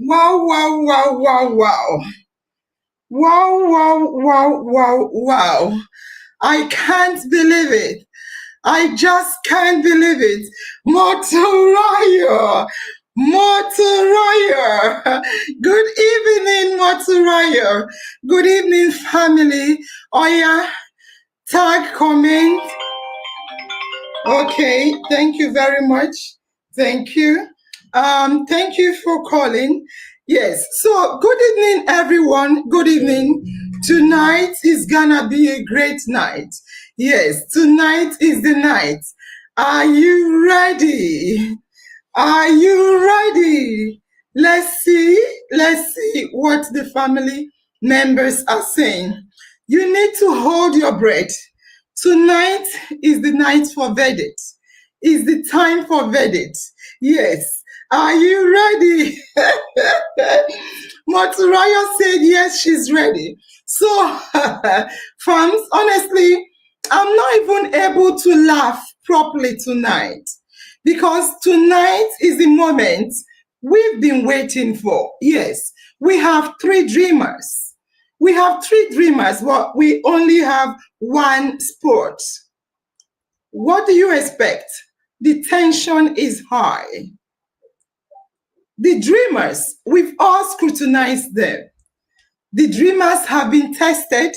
Wow, wow, wow, wow, wow. Wow, wow, wow, wow, wow. I can't believe it. I just can't believe it. Motoraya. Motoraya. Good evening, Motoraya. Good evening, family. Oya, tag, comment. Okay, thank you very much. Thank you. Thank you for calling. Yes, so good evening, everyone. Good evening. Tonight is gonna be a great night. Yes, tonight is the night. Are you ready? Are you ready? Let's see what the family members are saying. You need to hold your breath. Tonight is the night for verdict. Is the time for verdict. Yes. Are you ready? Moturaya said yes, she's ready. So, fans, honestly, I'm not even able to laugh properly tonight because tonight is the moment we've been waiting for. Yes, we have three dreamers. We have three dreamers, but we only have one sport. What do you expect? The tension is high. The dreamers, we've all scrutinized them. The dreamers have been tested,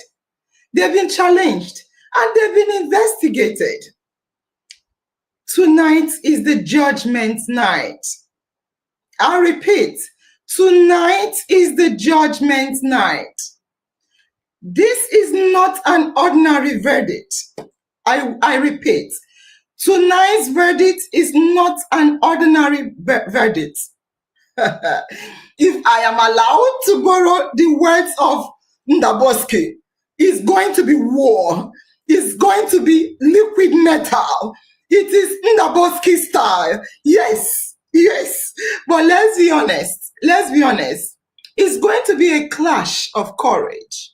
they've been challenged, and they've been investigated. Tonight is the judgment night. I repeat, tonight is the judgment night. This is not an ordinary verdict. I repeat, tonight's verdict is not an ordinary verdict. If I am allowed to borrow the words of Ndaboski, it's going to be war. It's going to be liquid metal. It is Ndaboski style. Yes, Yes, but let's be honest. Let's be honest. It's going to be a clash of courage.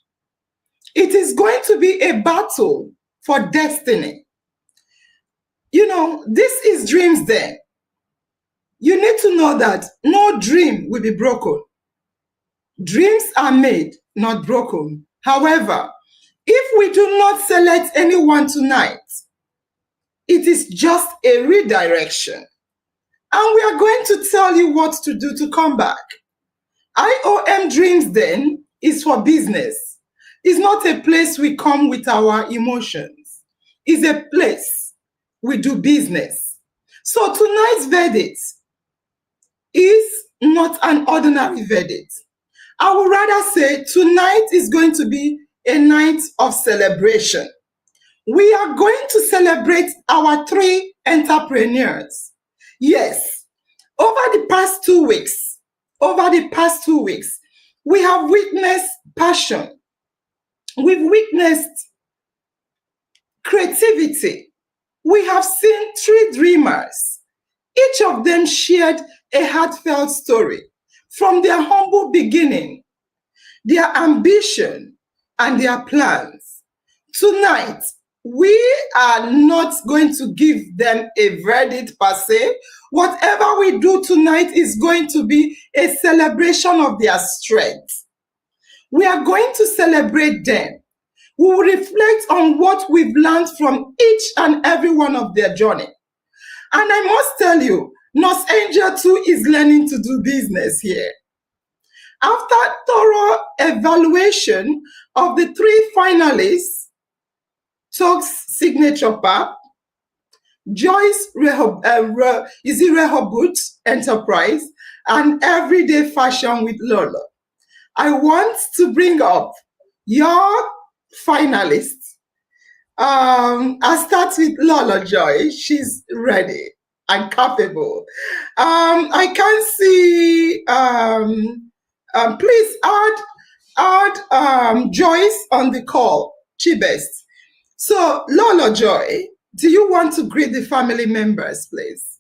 It is going to be a battle for destiny. This is Dreams Den. You need to know that no dream will be broken. Dreams are made, not broken. However, if we do not select anyone tonight, it is just a redirection. And we are going to tell you what to do to come back. IOM Dreams Den is for business. It's not a place we come with our emotions. It's a place we do business. So tonight's verdict is not an ordinary verdict. I would rather say tonight is going to be a night of celebration. We are going to celebrate our 3 entrepreneurs. Yes, over the past 2 weeks, we have witnessed passion. We've witnessed creativity. We have seen 3 dreamers. Each of them shared a heartfelt story from their humble beginning, their ambition, and their plans. Tonight, we are not going to give them a verdict per se. Whatever we do tonight is going to be a celebration of their strength. We are going to celebrate them. We will reflect on what we've learned from each and every one of their journey. And I must tell you, Nurse Angel too is learning to do business here. After thorough evaluation of the 3 finalists, Talk's signature pap, Joyce Rehoboth Enterprise, and Everyday Fashion with Lola, I want to bring up your finalists. I'll start with Lola Joy. She's ready and capable. I can see, please add Joyce on the call, Chibest. So, Lola Joy, do you want to greet the family members, please?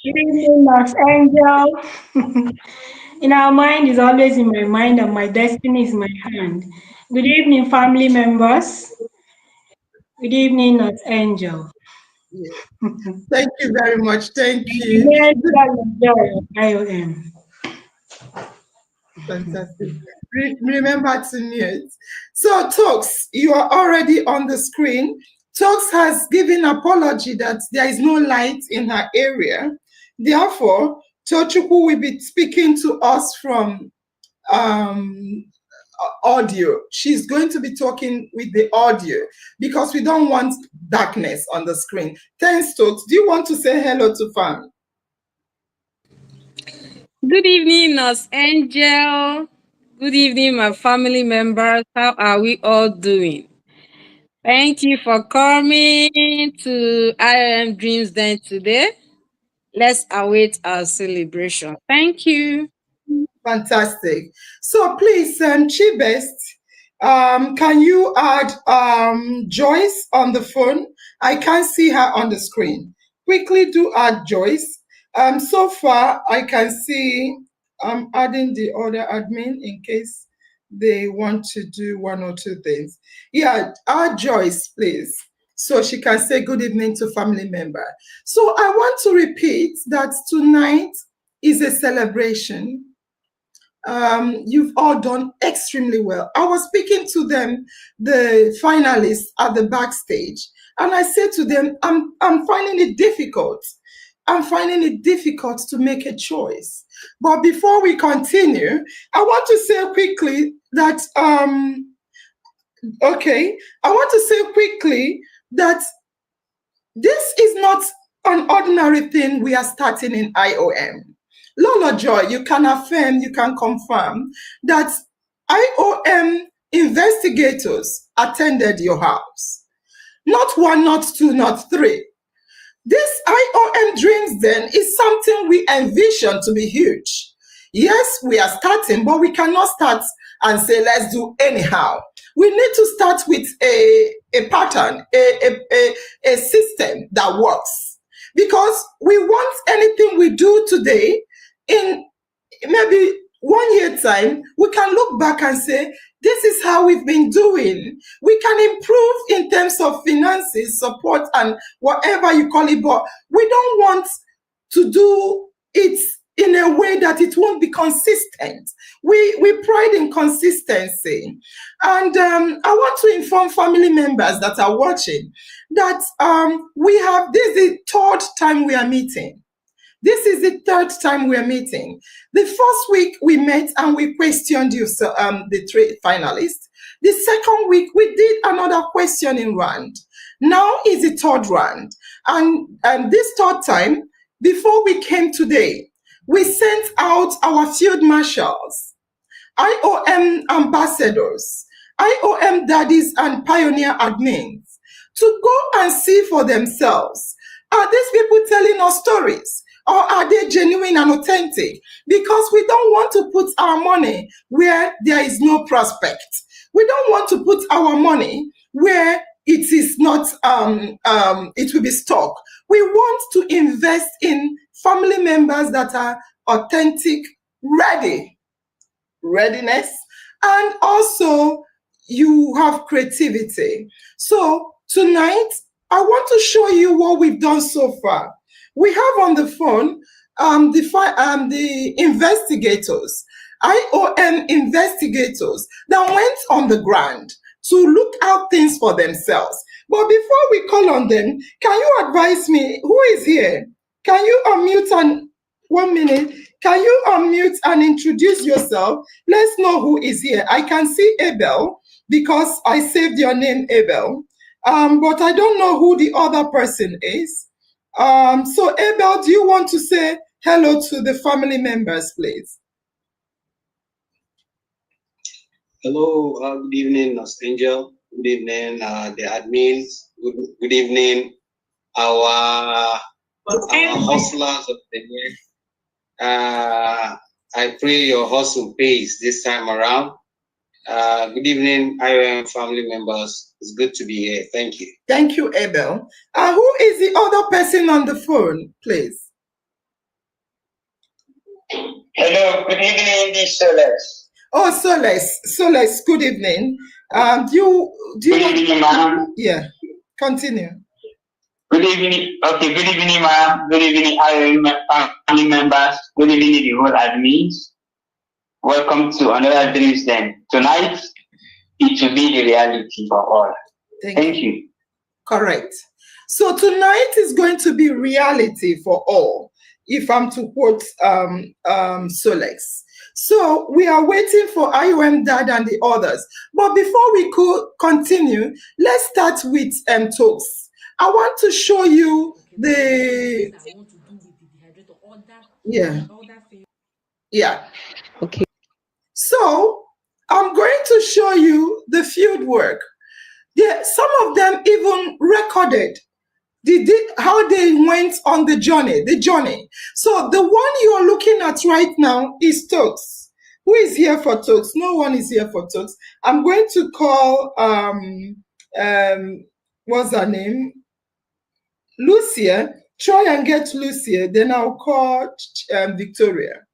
Good evening, Los Angel. In our mind is always in my mind, and my destiny is in my hand. Good evening, family members. Good evening, Los Angel. Yeah. Thank you very much. Thank And you. IOM. Fantastic. Remember to mute. So, Tox, you are already on the screen. Tox has given apology that there is no light in her area. Therefore, Tochukwu will be speaking to us from audio. She's going to be talking with the audio because we don't want darkness on the screen. Thanks, Tox. Do you want to say hello to fam? Good evening, Nurse Angel. Good evening, my family members. How are we all doing? Thank you for coming to IOM Dreams Den today. Let's await our celebration. Thank you. Fantastic. So please, Chibest, can you add Joyce on the phone? I can't see her on the screen. Quickly do add Joyce. So far, I can see I'm adding the other admin in case they want to do 1 or 2 things. Yeah, add Joyce, please, so she can say good evening to family member. So I want to repeat that tonight is a celebration. You've all done extremely well. I was speaking to them, the finalists at the backstage, and I said to them, I'm finding it difficult. I'm finding it difficult to make a choice. But before we continue, I want to say quickly that, this is not an ordinary thing we are starting in IOM. Lola Joy, you can affirm, you can confirm that IOM investigators attended your house. Not 1, not 2, not 3. This IOM Dreams Den is something we envision to be huge. Yes, we are starting, but we cannot start and say, let's do anyhow. we need to start with a pattern, a system that works. Because we want anything we do today, in maybe 1 year time, we can look back and say, this is how we've been doing. We can improve in terms of finances, support, and whatever you call it, but we don't want to do it in a way that it won't be consistent. We pride in consistency. And I want to inform family members that are watching that this is the third time we are meeting. This is the third time we are meeting. The first week we met and we questioned you, the three finalists. The second week we did another questioning round. Now is the third round. And this third time, before we came today, we sent out our field marshals, IOM ambassadors, IOM daddies and pioneer admins to go and see for themselves. Are these people telling us stories? Or are they genuine and authentic? Because we don't want to put our money where there is no prospect. We don't want to put our money where it is not, it will be stuck. We want to invest in family members that are authentic, readiness, and also you have creativity. So tonight, I want to show you what we've done so far. We have on the phone the investigators, IOM investigators that went on the ground to look out things for themselves. But before we call on them, can you advise me who is here? Can you unmute and 1 minute? Can you unmute and introduce yourself? Let's know who is here. I can see Abel because I saved your name, Abel. But I don't know who the other person is. So Abel, do you want to say hello to the family members, please? Hello, good evening, Angel. Good evening, the admins. Good evening, our hustlers of the day. I pray your hustle pays this time around. Good evening, IOM family members. It's good to be here. Thank you. Thank you, Abel. Who is the other person on the phone, please? Hello, good evening, this Soles. Oh, Soles, good evening. Do you Good evening, ma'am. Yeah, continue. Good evening. Okay, good evening, ma'am. Good evening, IOM family members. Good evening, the whole admins. Welcome to another Dreams Den. Tonight, it will be the reality for all. Thank you. Correct. So tonight is going to be reality for all, if I'm to quote Solex. So we are waiting for IOM Dad and the others. But before we could continue, let's start with talks. I want to show you the Okay. So I'm going to show you the field work. Some of them even recorded how they went on the journey. So the one you're looking at right now is Tokes. Who is here for Tokes? No one is here for Tokes. I'm going to call what's her name? Lucia. Try and get Lucia. Then I'll call Victoria.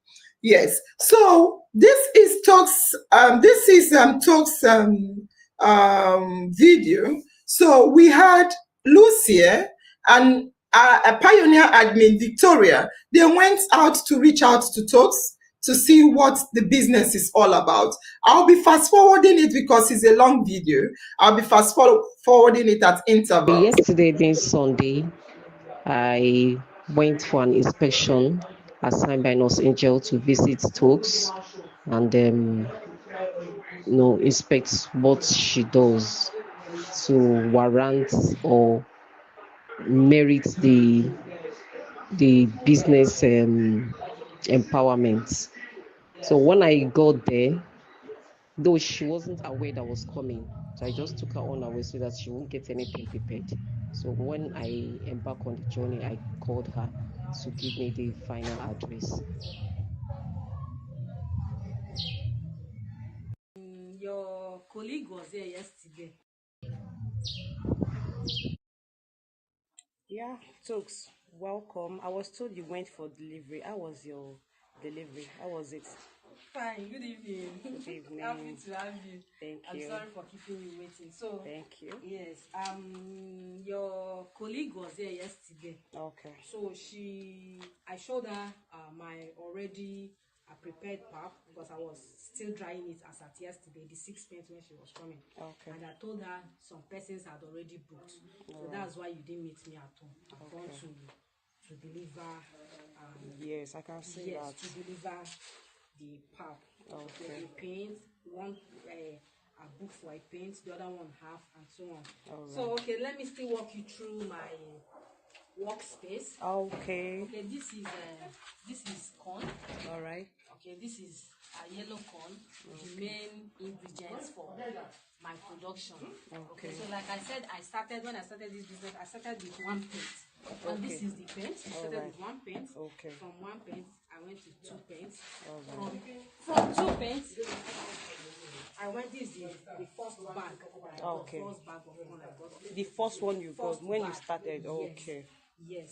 Yes. So this is Tokes. This is Tokes video. So we had Lucia and a pioneer admin, Victoria. They went out to reach out to Tokes to see what the business is all about. I'll be fast forwarding it because it's a long video. I'll be fast forwarding it at intervals. Yesterday being Sunday, I went for an inspection assigned by Nurse Angel to visit Tokes and inspect what she does to warrant or merit the business empowerment. So when I got there, though she wasn't aware that I was coming, so I just took her on away so that she won't get anything prepared. So when I embark on the journey, I called her to give me the final address. Your colleague was here yesterday. Yeah, Tokes, welcome. I was told you went for delivery. How was your delivery? How was it? Fine, good evening. Good evening. Happy to have you. Thank I'm you. sorry for keeping you waiting. So Thank you. yes, your colleague was here yesterday. Okay. So I showed her my already prepared pap because I was still drying it as at yesterday, the 6th when she was coming. Okay. And I told her some persons had already booked. So that's why you didn't meet me at home. I've gone to deliver. Yes, I can see Yes, that. to deliver the pap. Okay. A paint, one a book for a paint, the other one half, and so on. All So okay, let me still walk you through my workspace. Okay. Okay, this is corn. All right. Okay, this is a yellow corn, the main ingredients for my production. Okay. So like I said, when I started this business, I started with one paint. And this is the paint. I started with one paint. Okay. From one paint, I went to two paints. All right. From two paints, I went, this is the first bag. Okay. The first bag of corn I got. The first one you got when you bag. started. Yes. Okay. Yes.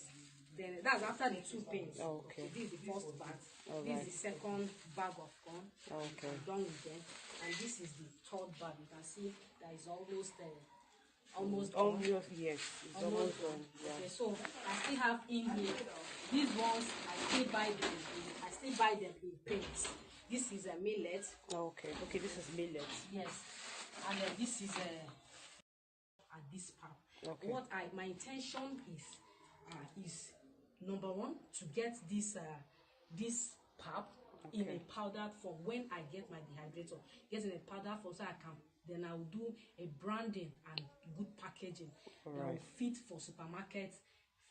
Then that's after the two paints. Okay. So this is the first bag. All This right. is the second bag of corn. Okay. I'm done with them. And this is the third bag. You can see that is almost done. Yes, it's almost done. Yeah. Okay, so I still have in here. These ones I still buy them. I still buy them in paints. This is a millet. Okay. Okay, this is millet. Yes. And this is and this pap. Okay. My intention is number one, to get this pap in a powdered form. When I get my dehydrator, get in a powdered form so I can, then I will do a branding and good packaging that will fit for supermarkets,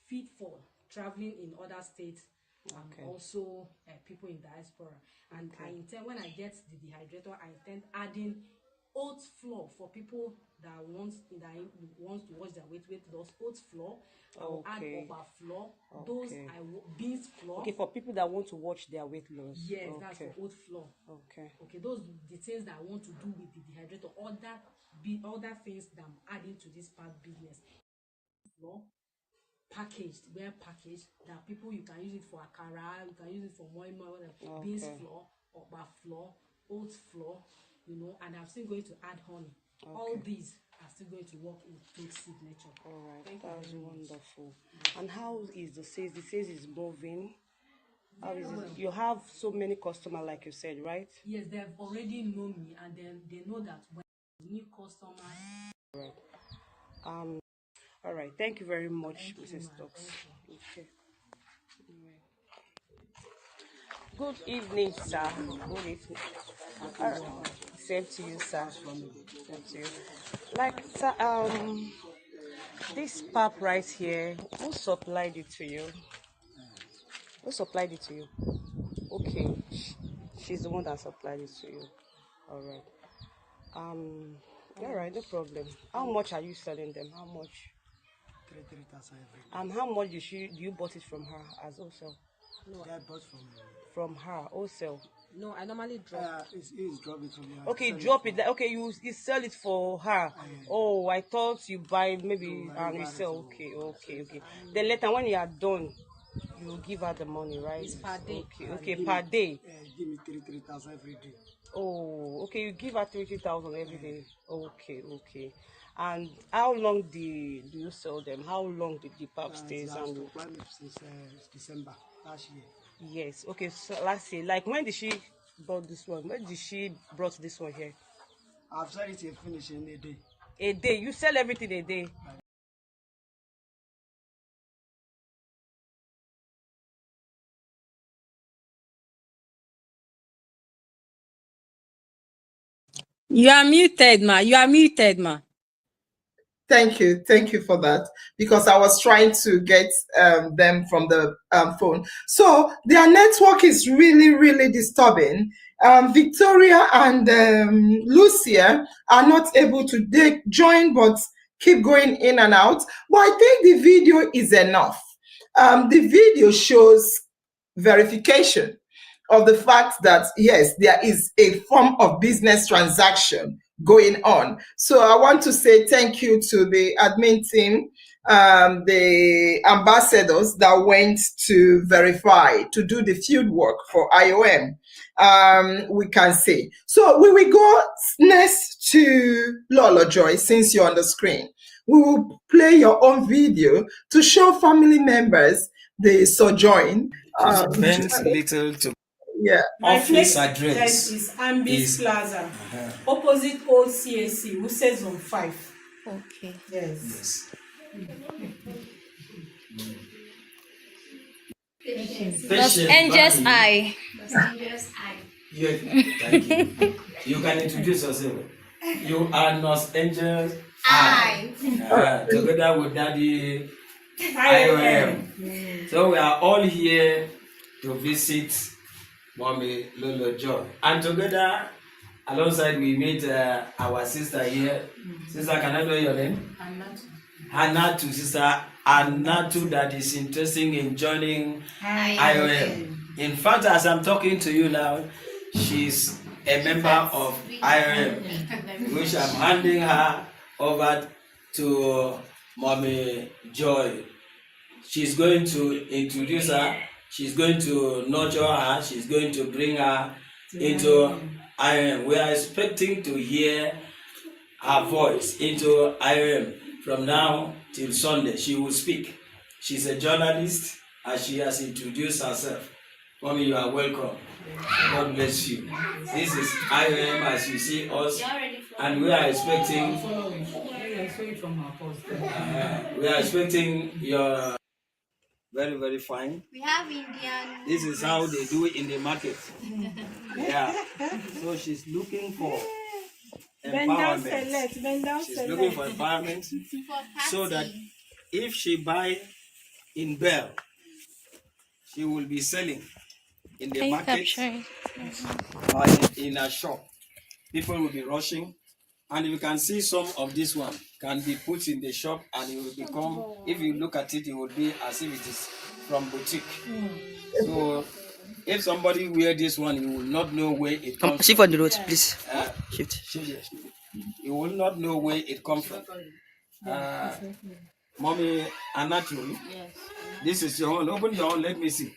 fit for traveling in other states, and also people in diaspora. And I intend, when I get the dehydrator, I intend adding oat flour for people that wants to watch their weight loss. Oat flour. I will add upper flour. Those beans flour. Okay, for people that want to watch their weight loss. Yes, that's for oat flour. Okay. Okay, those the things that I want to do with the dehydrator. Other things that I'm adding to this part business. Flour, packaged, well packaged. That people, you can use it for akara, you can use it for moi, whatever. Beans flour, upper flour, oat flour. And I'm still going to add honey. All these are still going to work in Toad's signature. All right, that's wonderful. And how is the sales? The sales is moving. How is it? You have so many customers, like you said, right? Yes, they've already known me, and then they know that when new customers. Right. All right. Thank you very much, Mrs. Stokes. Okay. Good evening, sir. Good evening. All right. Same to you, sir. Same to you. Like, sir, this pap right here, who supplied it to you? Who supplied it to you? Okay, she's the one that supplied it to you. All right. All right, no problem. How much are you selling them? How much? 3,000 every day. How much do you bought it from her as wholesale? No, I bought from her wholesale. No, I normally drop. It's drop it from here. Okay, drop it. Okay, you sell it for her. Oh, I thought you buy maybe and you sell. Okay. Then later when you are done, you give her the money, right? It's per day. Okay, per day. Give me 3,000 every day. Oh, okay, you give her 30,000 every day. Okay. And how long do you sell them? How long did the pap stay? Since December last year. Yes. Okay. So last year, like when did she bought this one? When did she brought this one here? I've sold it and finished in a day. A day. You sell everything a day. You are muted, ma. You are muted, ma. Thank you for that, because I was trying to get them from the phone. So their network is really disturbing. Victoria and Lucia are not able to join, but keep going in and out. But I think the video is enough. The video shows verification of the fact that yes, there is a form of business transaction going on. So I want to say thank you to the admin team, the ambassadors that went to verify, to do the field work for IOM. We can say. So we will go next to Lolo Joy, since you're on the screen. We will play your own video to show family members the sojourn. Suspense little to Yeah. My office place address is Ambis is Plaza, opposite old CAC, who says on 5. Okay. Yes. Los Angeles Eye. Thank you. You can introduce yourself. You are Los Angeles I. Together with Daddy IOM. So we are all here to visit Mommy Lolo Joy. And together, alongside, we meet our sister here. Sister, can I know your name? Hannatu, sister Hannatu, that is interested in joining IOM. In fact, as I'm talking to you now, she's a member of IOM, which I'm handing her over to Mommy Joy. She's going to introduce her, she's going to nurture her, she's going to bring her into IOM. We are expecting to hear her voice into IOM from now till Sunday. She will speak. She's a journalist, as she has introduced herself. Mommy, you are welcome. God bless you. This is IOM as you see us, and we are expecting. We are expecting your very, very fine. We have Indian. This is how they do it in the market. Yeah. So she's looking for empowerment. She's looking for empowerment so that if she buy in Bell, she will be selling in the market or in a shop. People will be rushing, and you can see some of this one can be put in the shop, and it will become, if you look at it, it will be as if it is from boutique. So if somebody wear this one, you will not know where it comes from. Shift on the road, please. Shift. You will not know where it comes from. Mommy Anatu, this is your own. Open your own, let me see.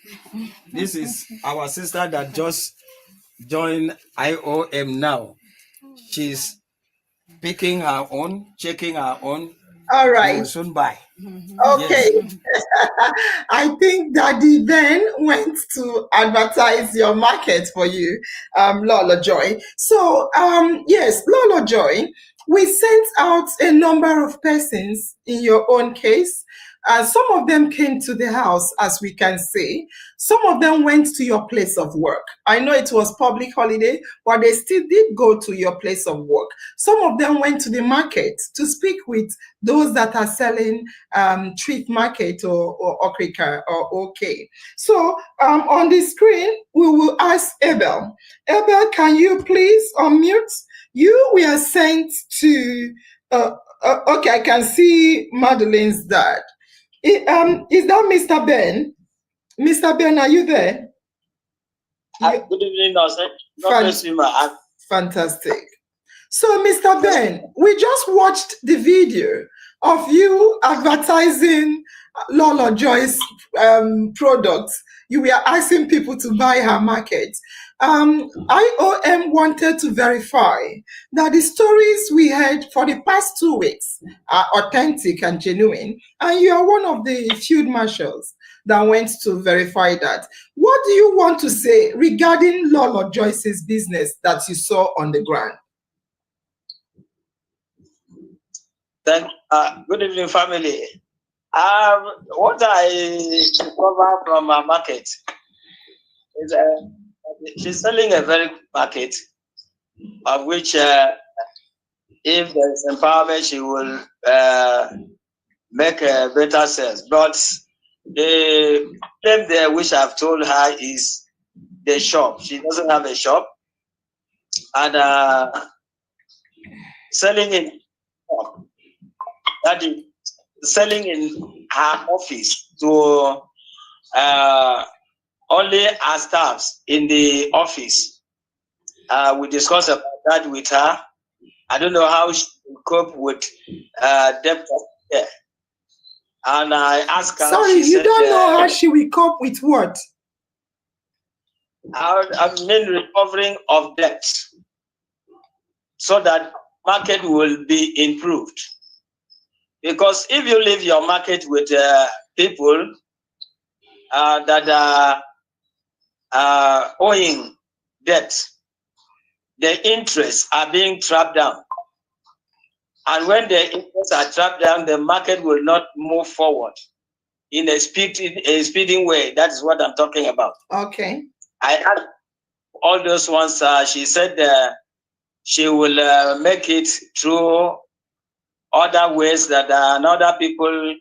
This is our sister that just joined IOM now. She's picking her own, checking her own. All right. She will soon buy. Okay. Yes. I think Daddy then went to advertise your market for you, Lolo Joy. So, yes, Lolo Joy, we sent out a number of persons in your own case. Some of them came to the house, as we can see. Some of them went to your place of work. I know it was public holiday, but they still did go to your place of work. Some of them went to the market to speak with those that are selling street market or okrika or okay. So on the screen, we will ask Abel. Abel, can you please unmute? You were sent to, okay, I can see Madeline's dad. Is that Mr. Ben? Mr. Ben, are you there? Good evening, Nurse. Fantastic. So, Mr. Ben, we just watched the video of you advertising Lolo Joy's products. You were asking people to buy her market. IOM wanted to verify that the stories we heard for the past 2 weeks are authentic and genuine, and you are one of the field marshals that went to verify that. What do you want to say regarding Lolo Joyce's business that you saw on the ground? Good evening, family. What I discovered from our market is she's selling a very good market, of which if there is empowerment, she will make better sales. But the problem there, which I've told her, is the shop. She doesn't have a shop, and selling in that is selling in her office to only her staffs in the office. We discussed about that with her, I don't know how she will cope with debt. And I asked her. Sorry, you don't know how she will cope with what? I mean recovering of debt, so that market will be improved. Because if you leave your market with people that are owing debt, the interests are being trapped down. And when the interests are trapped down, the market will not move forward in a speeding way. That is what I'm talking about. Okay. I had all those ones. She said she will make it through other ways that other people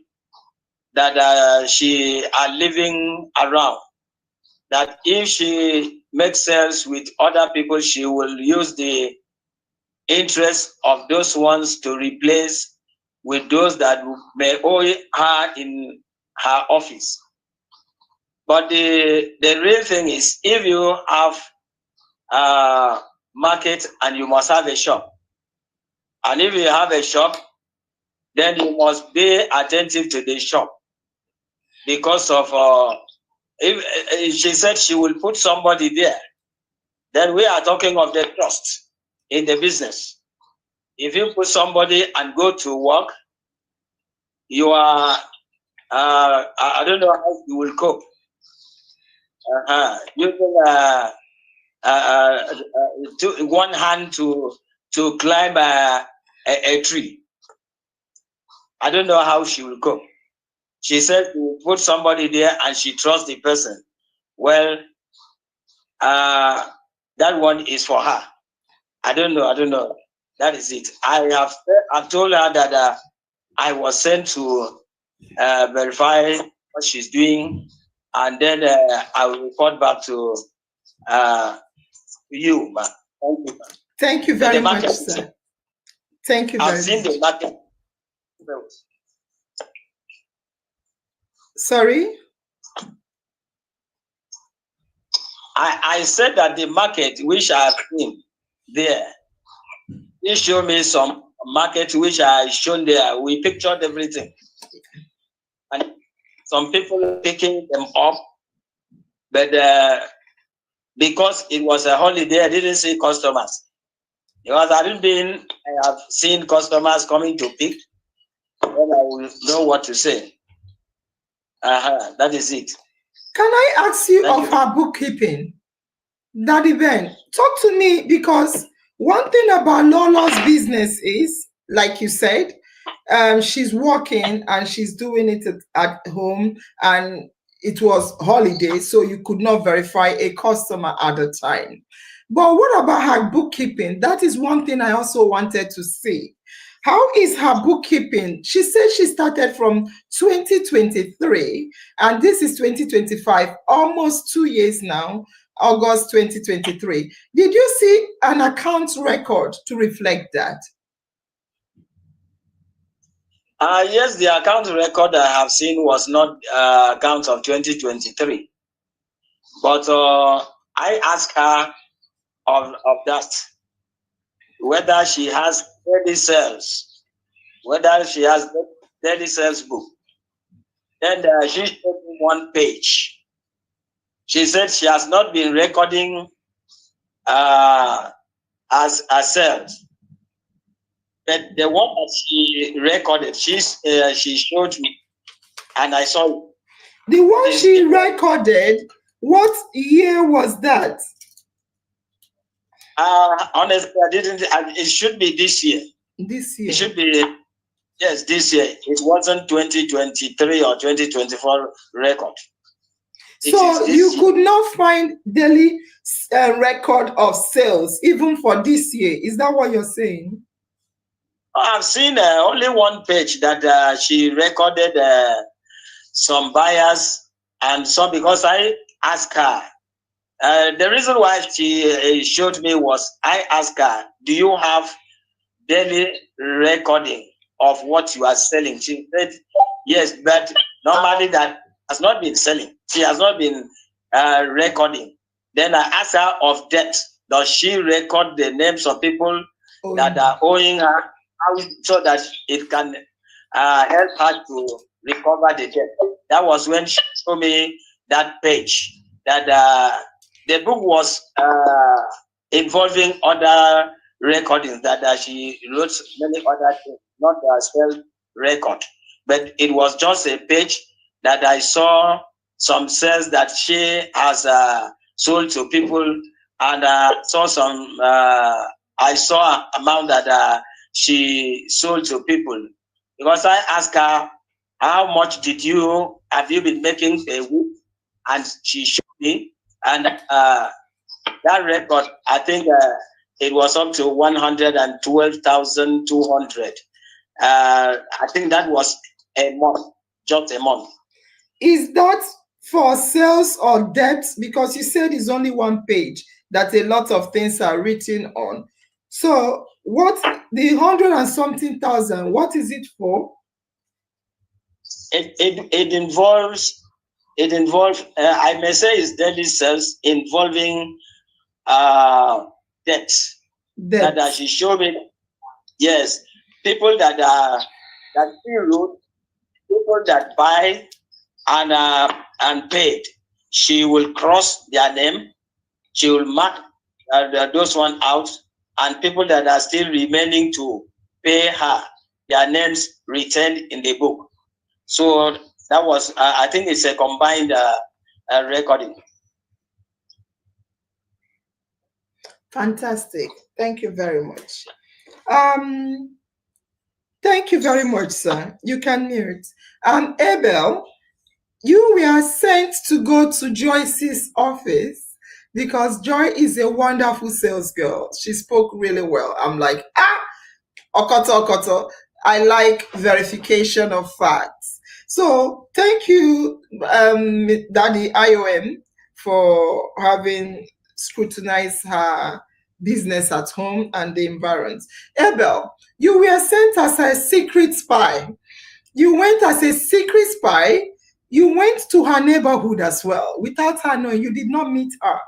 that she are living around. That if she makes sales with other people, she will use the interest of those ones to replace with those that may owe her in her office. But the real thing is, if you have a market and you must have a shop, and if you have a shop, then you must be attentive to the shop, because of if she said she will put somebody there, then we are talking of the trust in the business. If you put somebody and go to work, you are I don't know how you will cope. Using one hand to climb a tree. I don't know how she will cope. She said she will put somebody there and she trusts the person. Well, that one is for her. I don't know. That is it. I've told her that I was sent to verify what she's doing, and then I will report back to you, ma. Thank you, ma. Thank you very much, sir. Thank you very much. I've seen the market. Sorry? I said that the market which I have seen there, they show me some market which I shown there. We pictured everything. And some people are picking them up, but because it was a holiday, I didn't see customers. Because I have seen customers coming to pick, then I will know what to say. That is it. Can I ask you of her bookkeeping? Daddy Ben, talk to me, because one thing about Lola's business is, like you said, she's working and she's doing it at home, and it was holiday, so you could not verify a customer at the time. But what about her bookkeeping? That is one thing I also wanted to see. How is her bookkeeping? She said she started from 2023, and this is 2025, almost 2 years now, August 2023. Did you see an account record to reflect that? Yes, the account record I have seen was not account of 2023. But I asked her of that, whether she has 30 sales, whether she has 30 sales book. Then she showed me one page. She said she has not been recording as sales. But the one that she recorded, she showed me, and I saw it. The one she recorded, what year was that? Honestly, I didn't. It should be this year. This year. It should be, yes, this year. It wasn't 2023 or 2024 record. So you could not find daily record of sales even for this year. Is that what you're saying? I've seen only one page that she recorded some buyers and some, because I asked her. The reason why she showed me was I asked her, do you have daily recording of what you are selling? She said, yes, but normally that has not been selling. She has not been recording. Then I asked her of debt. Does she record the names of people that are owing her, so that it can help her to recover the debt. That was when she showed me that page, that the book was involving other recordings, that she wrote many other things, not a spell record, but it was just a page that I saw some sales that she has sold to people, and saw some I saw amount that she sold to people, because I asked her, how much have you been making a week? And she showed me, and that record, I think it was up to 112,200. I think that was a month, just a month. Is that for sales or debts? Because you said it's only one page that a lot of things are written on. So what, the 100 and something thousand, what is it for? It involves I may say it's daily sales involving debts. That she showed me. Yes, people that still road, people that buy and paid, she will cross their name, she will mark those one out, and people that are still remaining to pay her, their names written in the book. So that was, I think it's a combined recording. Fantastic. Thank you very much. Thank you very much, sir. You can mute. Abel, you were sent to go to Joyce's office because Joy is a wonderful sales girl. She spoke really well. I'm like, Okoto, Okoto. I like verification of facts. So thank you, Daddy IOM, for having scrutinized her business at home and the environment. Abel, you were sent as a secret spy. You went as a secret spy. You went to her neighborhood as well without her knowing. You did not meet her.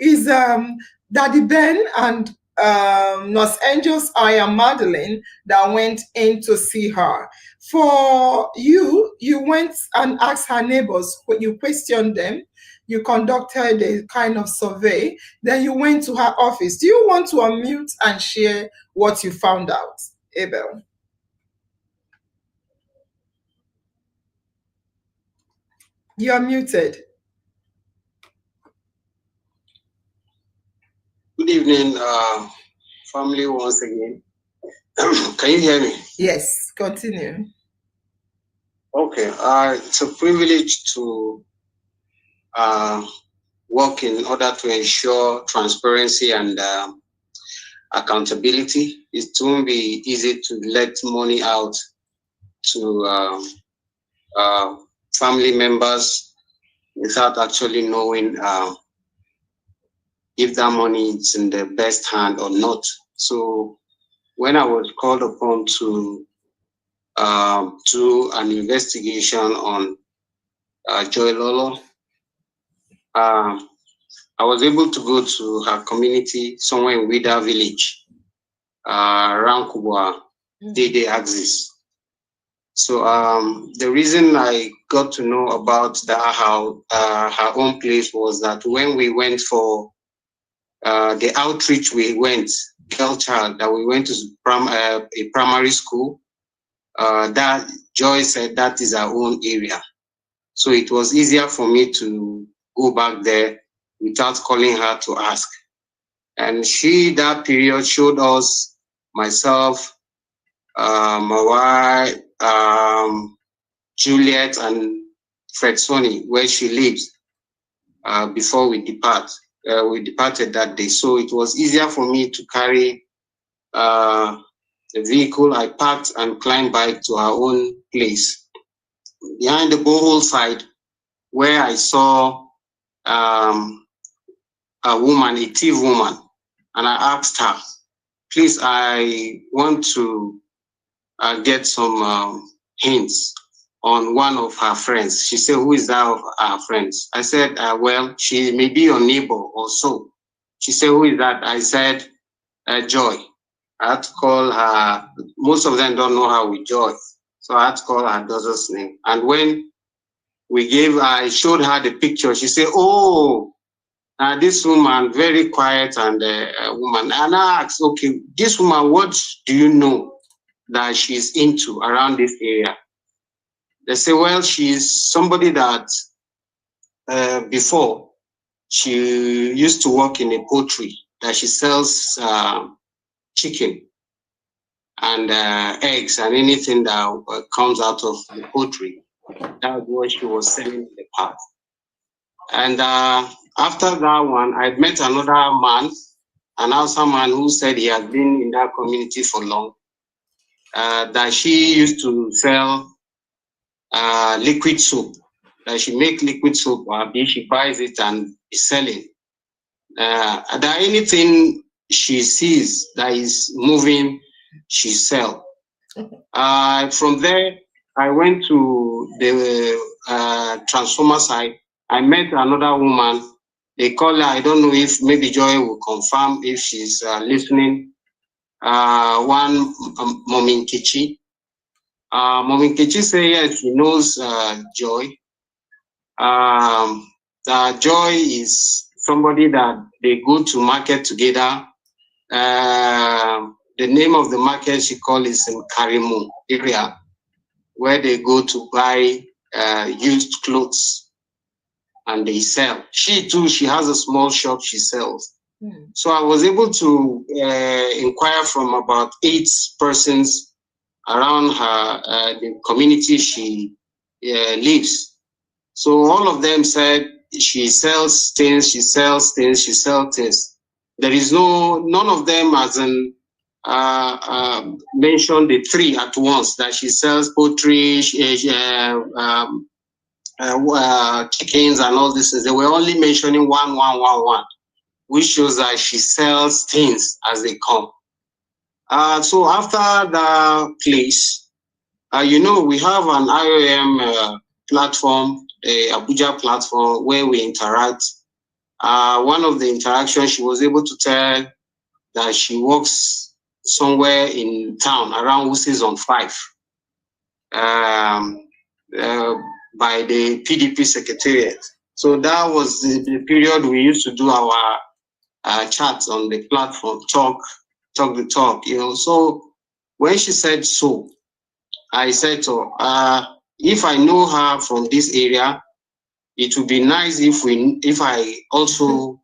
Is Daddy Ben and Los Angeles, I am Madeline, that went in to see her. For you went and asked her neighbors, you questioned them, you conducted a kind of survey, then you went to her office. Do you want to unmute and share what you found out, Abel? You are muted. Good evening, family, once again. Can you hear me? Yes, continue. Okay, it's a privilege to work in order to ensure transparency and accountability. It won't be easy to let money out to family members without actually knowing if that money is in the best hand or not. So when I was called upon to do an investigation on Joy Lolo, I was able to go to her community somewhere in Wida village, around Kubwa, Dede Axis. So the reason I got to know about how her own place was that when we went for the outreach, girl child, that we went to a primary school, that Joy said that is our own area. So it was easier for me to go back there without calling her to ask. And that period showed us, myself, my wife, Juliet, and Fred Sonny, where she lives, before we depart. We departed that day. So it was easier for me to carry the vehicle. I parked and climbed back to our own place. Behind the borehole side, where I saw a woman, a thief woman, and I asked her, please, I want to get some hints on one of her friends. She said, who is that of our friends? I said, well, she may be your neighbor or so. She said, who is that? I said, Joy. I had to call her. Most of them don't know her with Joy, so I had to call her daughter's name. And when I showed her the picture, she said, "Oh, this woman, very quiet and woman." And I asked, "Okay, this woman, what do you know that she's into around this area?" They say, "Well, she's somebody that before she used to work in a poultry, that she sells chicken and eggs and anything that comes out of the poultry. That's what she was selling in the past." And after that one, I met another man, an Hausa man who said he has been in that community for long, that she used to sell liquid soap, that she make liquid soap, she buys it and is selling. That anything she sees that is moving, she sell. From there, I went to the transformer side. I met another woman. They call her, I don't know if maybe Joy will confirm if she's listening. One Momin Kichi. Momin Kichi say yes, he knows Joy. Joy is somebody that they go to market together. The name of the market she call is in Karimu area, where they go to buy used clothes and they sell. She too, she has a small shop she sells. So I was able to inquire from about 8 persons around her, the community she lives. So all of them said she sells things, she sells things, she sells things. There is none of them as in mentioned the 3 at once, that she sells poultry, chickens and all this. They were only mentioning one, which shows that she sells things as they come. So after the place, we have an IOM platform, the Abuja platform, where we interact. One of the interactions, she was able to tell that she works somewhere in town around Wusis on 5 by the PDP secretariat. So that was the period we used to do our chats on the platform, talk the talk, So when she said so, I said to her, if I know her from this area, it would be nice if I also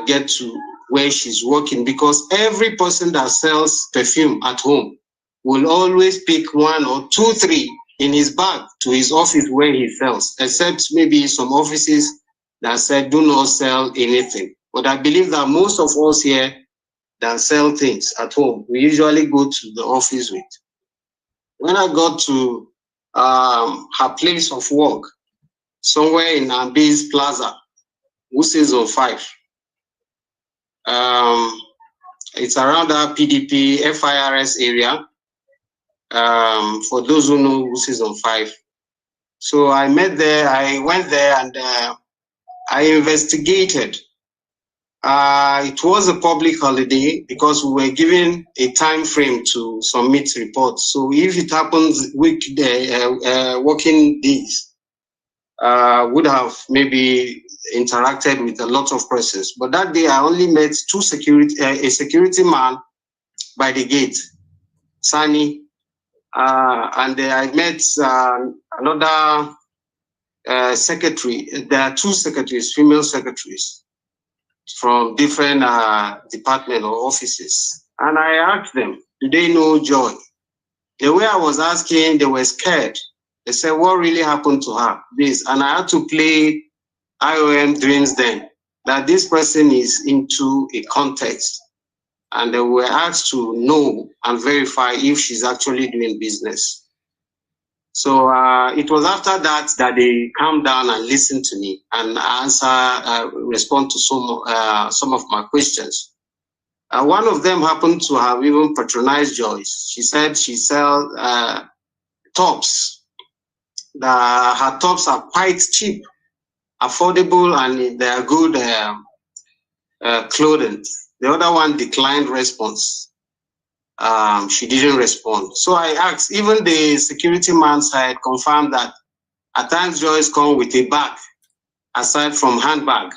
get to where she's working, because every person that sells perfume at home will always pick 1 or 2, 3 in his bag to his office where he sells, except maybe some offices that said do not sell anything. But I believe that most of us here that sell things at home, we usually go to the office with. When I got to her place of work, somewhere in Ambi's Plaza, Wusis on 5, it's around that PDP FIRS area. For those who know Wusis on 5. So I went there and I investigated. It was a public holiday because we were given a time frame to submit reports. So if it happens weekday, working days, would have maybe interacted with a lot of persons. But that day I only met a security man by the gate, Sani, and I met another secretary. There are 2 secretaries, female secretaries from different department or offices. And I asked them, do they know Joy? The way I was asking, they were scared. They said, what really happened to her? This. And I had to play IOM Dreams Den, that this person is into a context. And they were asked to know and verify if she's actually doing business. So it was after that they calmed down and listened to me and respond to some of my questions. One of them happened to have even patronized Joyce. She said she sells tops. Her tops are quite cheap, affordable, and they are good clothing. The other one declined response. she didn't respond. So I asked, even the security man side confirmed that at times Joyce come with a bag, aside from handbag,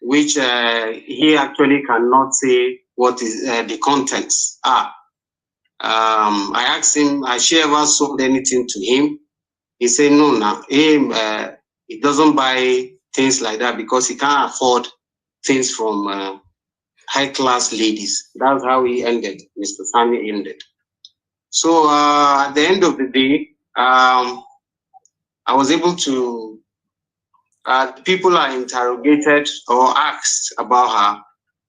which he actually cannot say what is the contents are. I asked him, has she ever sold anything to him? He said, no, he doesn't buy things like that because he can't afford things from high-class ladies. That's how he ended, Mr. Sami ended. So at the end of the day, I was able to, people are interrogated or asked about her,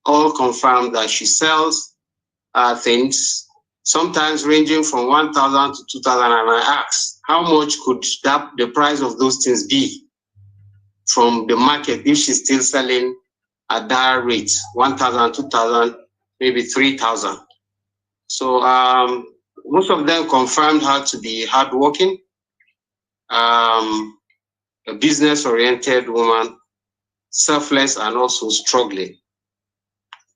all confirmed that she sells things, sometimes ranging from 1,000 to 2,000. And I asked, how much could the price of those things be from the market if she's still selling at that rate, 1,000, 2,000, maybe 3,000. So most of them confirmed her to be hardworking, a business-oriented woman, selfless, and also struggling.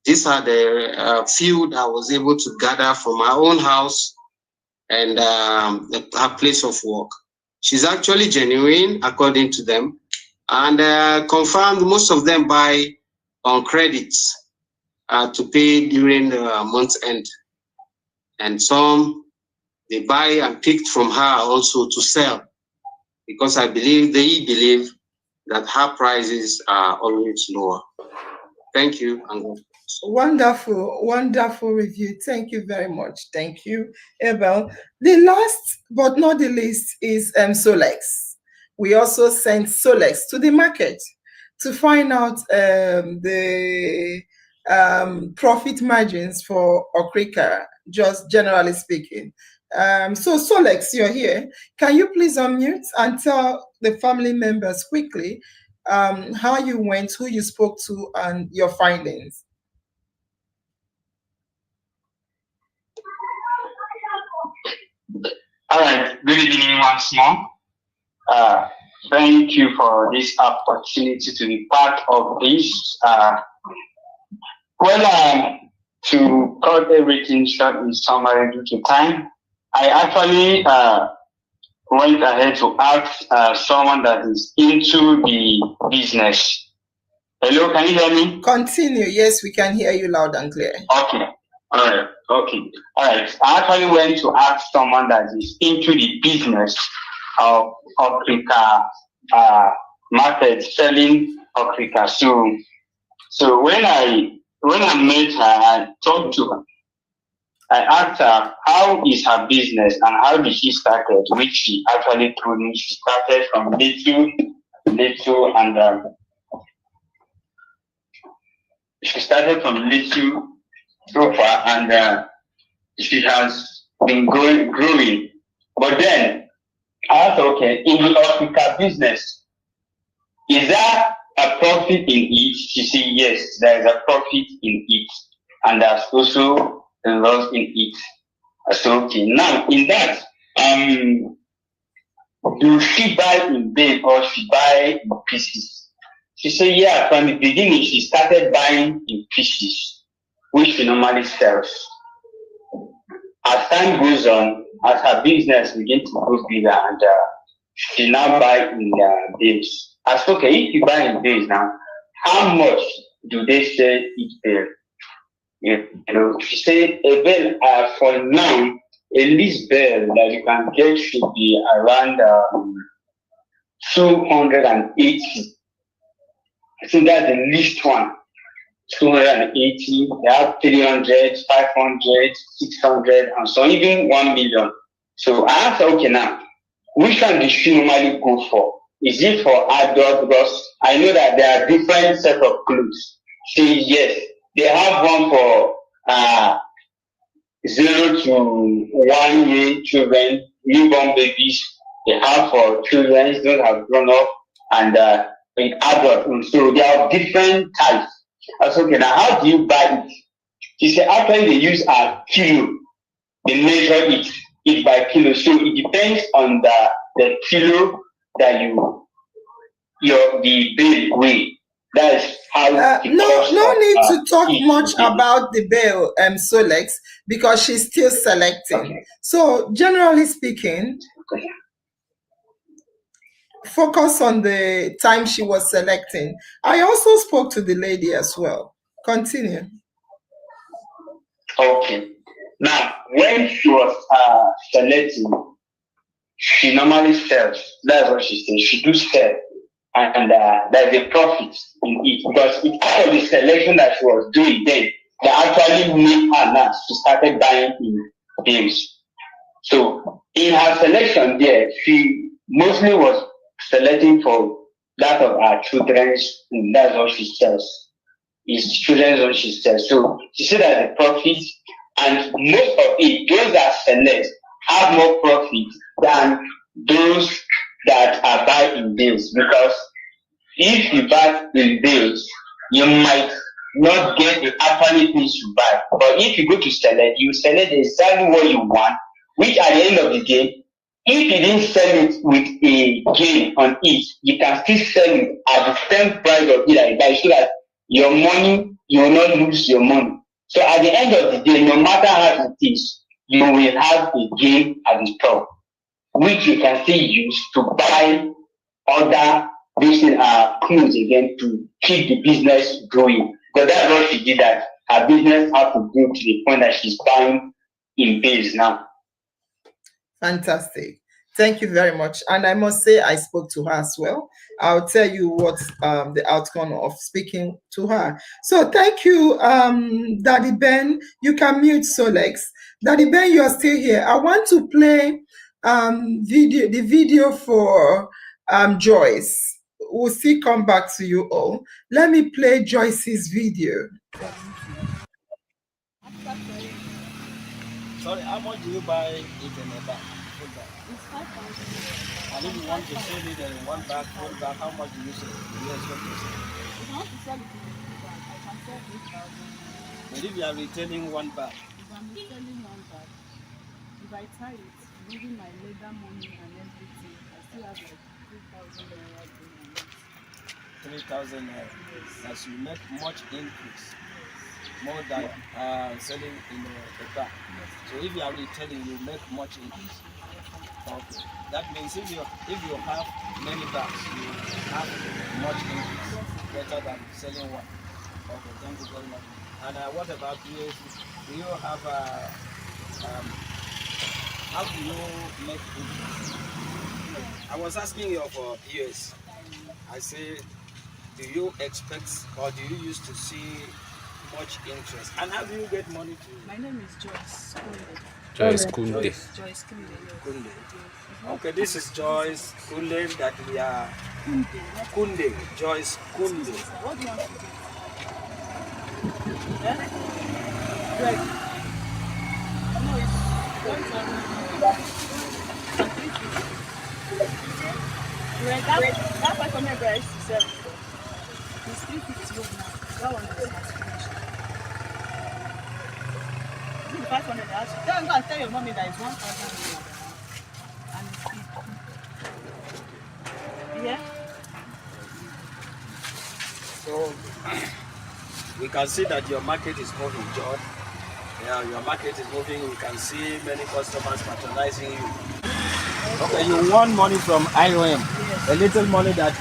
These are the few that I was able to gather from my own house and her place of work. She's actually genuine, according to them, and confirmed most of them buy on credits to pay during the month's end. And some, they buy and picked from her also to sell, because they believe that her prices are always lower. Thank you. Wonderful review. Thank you very much. Thank you, Abel. The last but not the least is Solex. We also sent Solex to the market to find out the profit margins for Okrika, just generally speaking. So Solex, you're here. Can you please unmute and tell the family members quickly how you went, who you spoke to, and your findings? All right, good evening once more. Thank you for this opportunity to be part of this. To cut everything short in summary due to time, I actually went ahead to ask someone that is into the business. Hello, can you hear me? Continue. Yes, we can hear you loud and clear. Okay. All right. Okay. All right. I actually went to ask someone that is into the business of Okrika market, selling Okrika. So when I met her, I talked to her. I asked her how is her business and how did she start it, which she actually told me she started from little, and she started from little so far, and she has been growing. But then I asked, okay, in the Okrika business, is there a profit in it? She said, yes, there is a profit in it, and there's also a loss in it. I said, okay, now in that, do she buy in big or she buy in pieces? She said, yeah, from the beginning, she started buying in pieces, which she normally sells. As time goes on, as her business begins to grow bigger, and she now buy in bales. I said, okay, if you buy in bales now, how much do they sell each bale? You know, she said a bale for now, a least bale that you can get should be around 280. I think that's the least one. 280, they have 300, 500, 600, and so even 1 million. So I asked her, okay, now, which one does she normally go for? Is it for adult? Because I know that there are different set of clothes. She said, yes, they have one for 0 to 1 year children, newborn babies. They have for children that have grown up, and in adults. So there are different types. I said, okay, now how do you buy it? She said, actually they use a kilo. They measure it by kilo. So it depends on the kilo that the bill weigh. That's how No need to talk much about the bill, Solex, because she's still selecting. Okay. So generally speaking, focus on the time she was selecting. I also spoke to the lady as well. Continue. Okay. Now, when she was selecting, she normally sells. That's what she says. She do sell, and there's a profit in it because it's part of the selection that she was doing then that actually made her now she started buying in bills. So in her selection there, she mostly was selecting for that of her children's. That's what she sells. Is children's what she sells. So she said that the profit and most of it, those that select have more profit than those that are buy in bills because if you buy in bills, you might not get the actual things you buy. But if you go to select, you select exactly what you want, which at the end of the day, if you didn't sell it with a gain on it, you can still sell it at the same price of it that you buy so that your money, you will not lose your money. So at the end of the day, no matter how it is, you will have a gain at the top, which you can still use to buy other clothes again to keep the business going. Because that's what she did, that her business had to go to the point that she's buying in base now. Fantastic. Thank you very much. And I must say, I spoke to her as well. I'll tell you what the outcome of speaking to her. So thank you, Daddy Ben. You can mute Solex. Daddy Ben, you are still here. I want to play the video for Joyce. We'll still come back to you all. Let me play Joyce's video. Sorry, how much do you buy it in a bag? It's 5,000. And if you want to sell it in one bag, how much do you sell? Do you expect to sell? If I want to sell it in a bag, I can sell 8,000. But if you are retaining one bag, If I'm selling one bag, if I tie it, leaving my leather money and everything, I still have like 3,000 naira in my net. 3,000 naira. Yes. As you make much increase, more than selling in a bag. Yes. So if you are retailing, you make much increase. Okay. That means if you have many bags, you have much increase, better than selling one. Okay, thank you very much. And what about you? Do you have how do you make increase? I was asking you for US. I say, do you expect or do you used to see much interest? And how do you get money to? My name is Joyce Kunde. Joyce Kunde. Joyce Kunde, yes. Kunde. Okay, this is Joyce Kunde that we are. Kunde, Joyce Kunde. What do you want to do? Yeah? Greg. No, it's that 500 guys to sell before. It's 350 now. That one is finished. This is the 500 that go and tell your mommy that it's 1,000 and it's cheap. Yeah? So we can see that your market is moving, John. Yeah, your market is moving. We can see many customers patronizing you. Okay, you want money from IOM. Yes. A little money that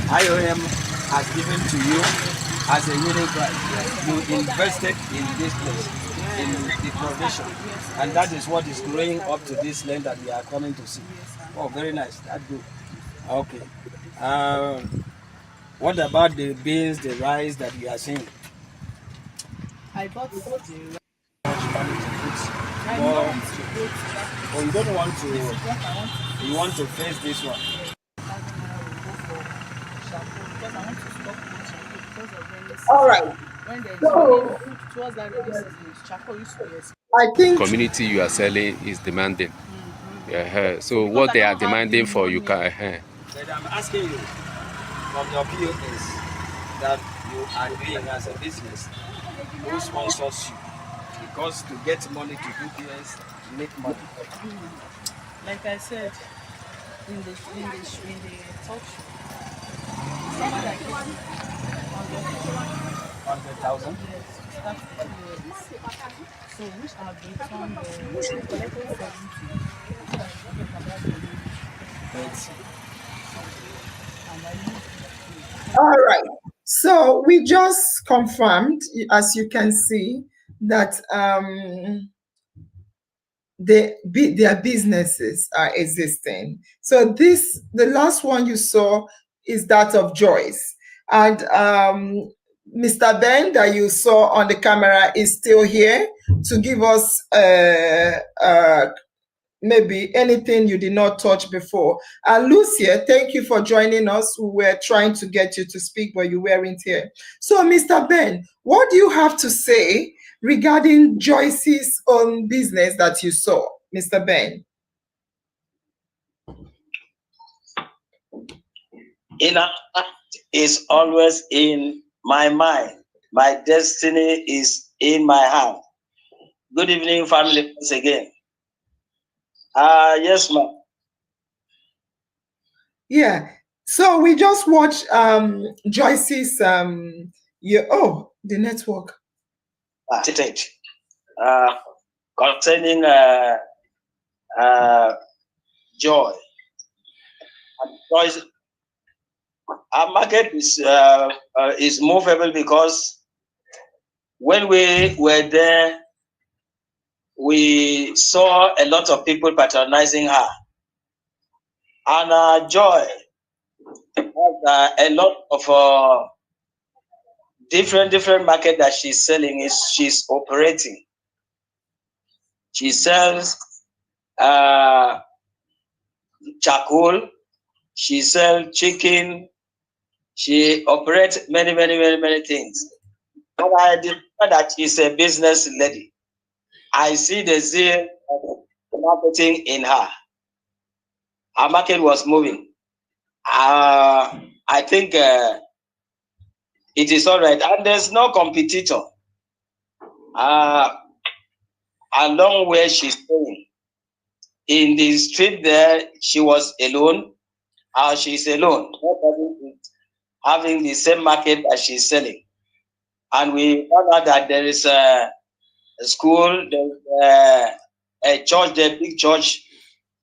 IOM has given to you as a unit price. You invested in this place, in the provision. And that is what is growing up to this land that we are coming to see. Oh, very nice. That's good. Okay. What about the beans, the rice that we are seeing? I bought the rice. Or you don't want to, you want to face this one. All right. When there's So, food towards that rainy season, charcoal used to be expensive. I think Community you are selling is demanding. So what they are demanding for you can. But I'm asking you from your POS that you are doing as a business, who sponsors you? Because to get money to do business, you need money. Like I said in the talk show, someone that gets on 100,000. Yes, to start the POS. So which I've returned, I collected 70 so that she can get about the remaining 30. So, and I used it to. All right. So we just confirmed, as you can see, that their businesses are existing. So the last one you saw is that of Joyce, and Mr. Ben that you saw on the camera is still here to give us maybe anything you did not touch before. And Lucia, thank you for joining us. We were trying to get you to speak, but you weren't here. So, Mr. Ben, what do you have to say regarding Joyce's own business that you saw, Mr. Ben? Inner is always in my mind. My destiny is in my hand. Good evening, family, once again. Yes, ma'am. Yeah. So we just watched Joyce's the network. Concerning Joy. Joyce, our market is movable because when we were there, we saw a lot of people patronizing her. And Joy has a lot of different market that she's selling, she's operating. She sells charcoal, she sells chicken, she operates many things. And I discovered that she's a business lady. I see the zeal of marketing in her. Her market was moving. I think it is all right. And there's no competitor along where she's staying. In the street there, she was alone. She's alone. Nobody is having the same market that she's selling. And we found out that there is a school, there's a church, the big church,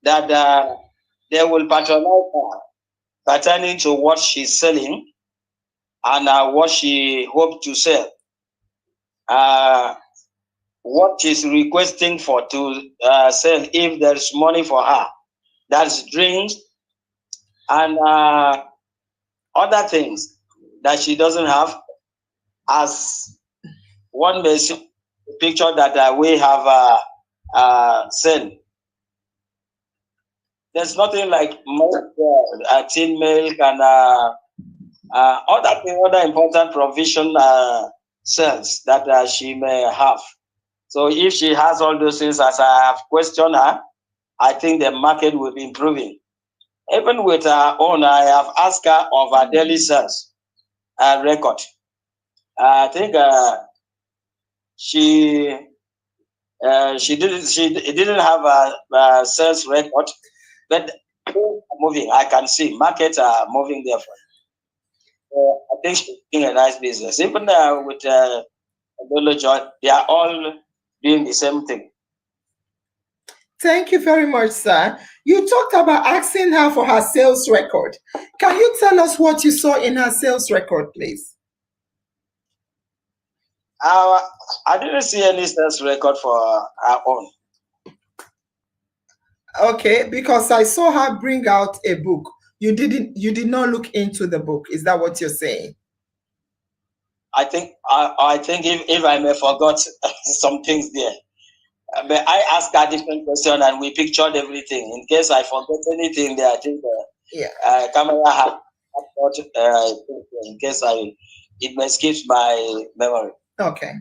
that they will patronize her pertaining to what she's selling and what she hoped to sell. What she's requesting for to sell, if there's money for her, that's drinks and other things that she doesn't have, as one may see the picture that we have sent. There's nothing like milk, tin milk and other important provision sales that she may have. So if she has all those things, as I have questioned her, I think the market will be improving. Even with her own, I have asked her of her daily sales record. I think she didn't have a sales record, but moving. I can see markets are moving there. I think she's doing a nice business. Even with Lolo Joy, they are all doing the same thing. Thank you very much, sir. You talked about asking her for her sales record. Can you tell us what you saw in her sales record, please? I didn't see any sales record for her own. Okay, because I saw her bring out a book. You did not look into the book. Is that what you're saying? I think if I may forgot some things there. But I asked a different question and we pictured everything. In case I forgot anything there, I think camera had in case it may skip my memory. Okay.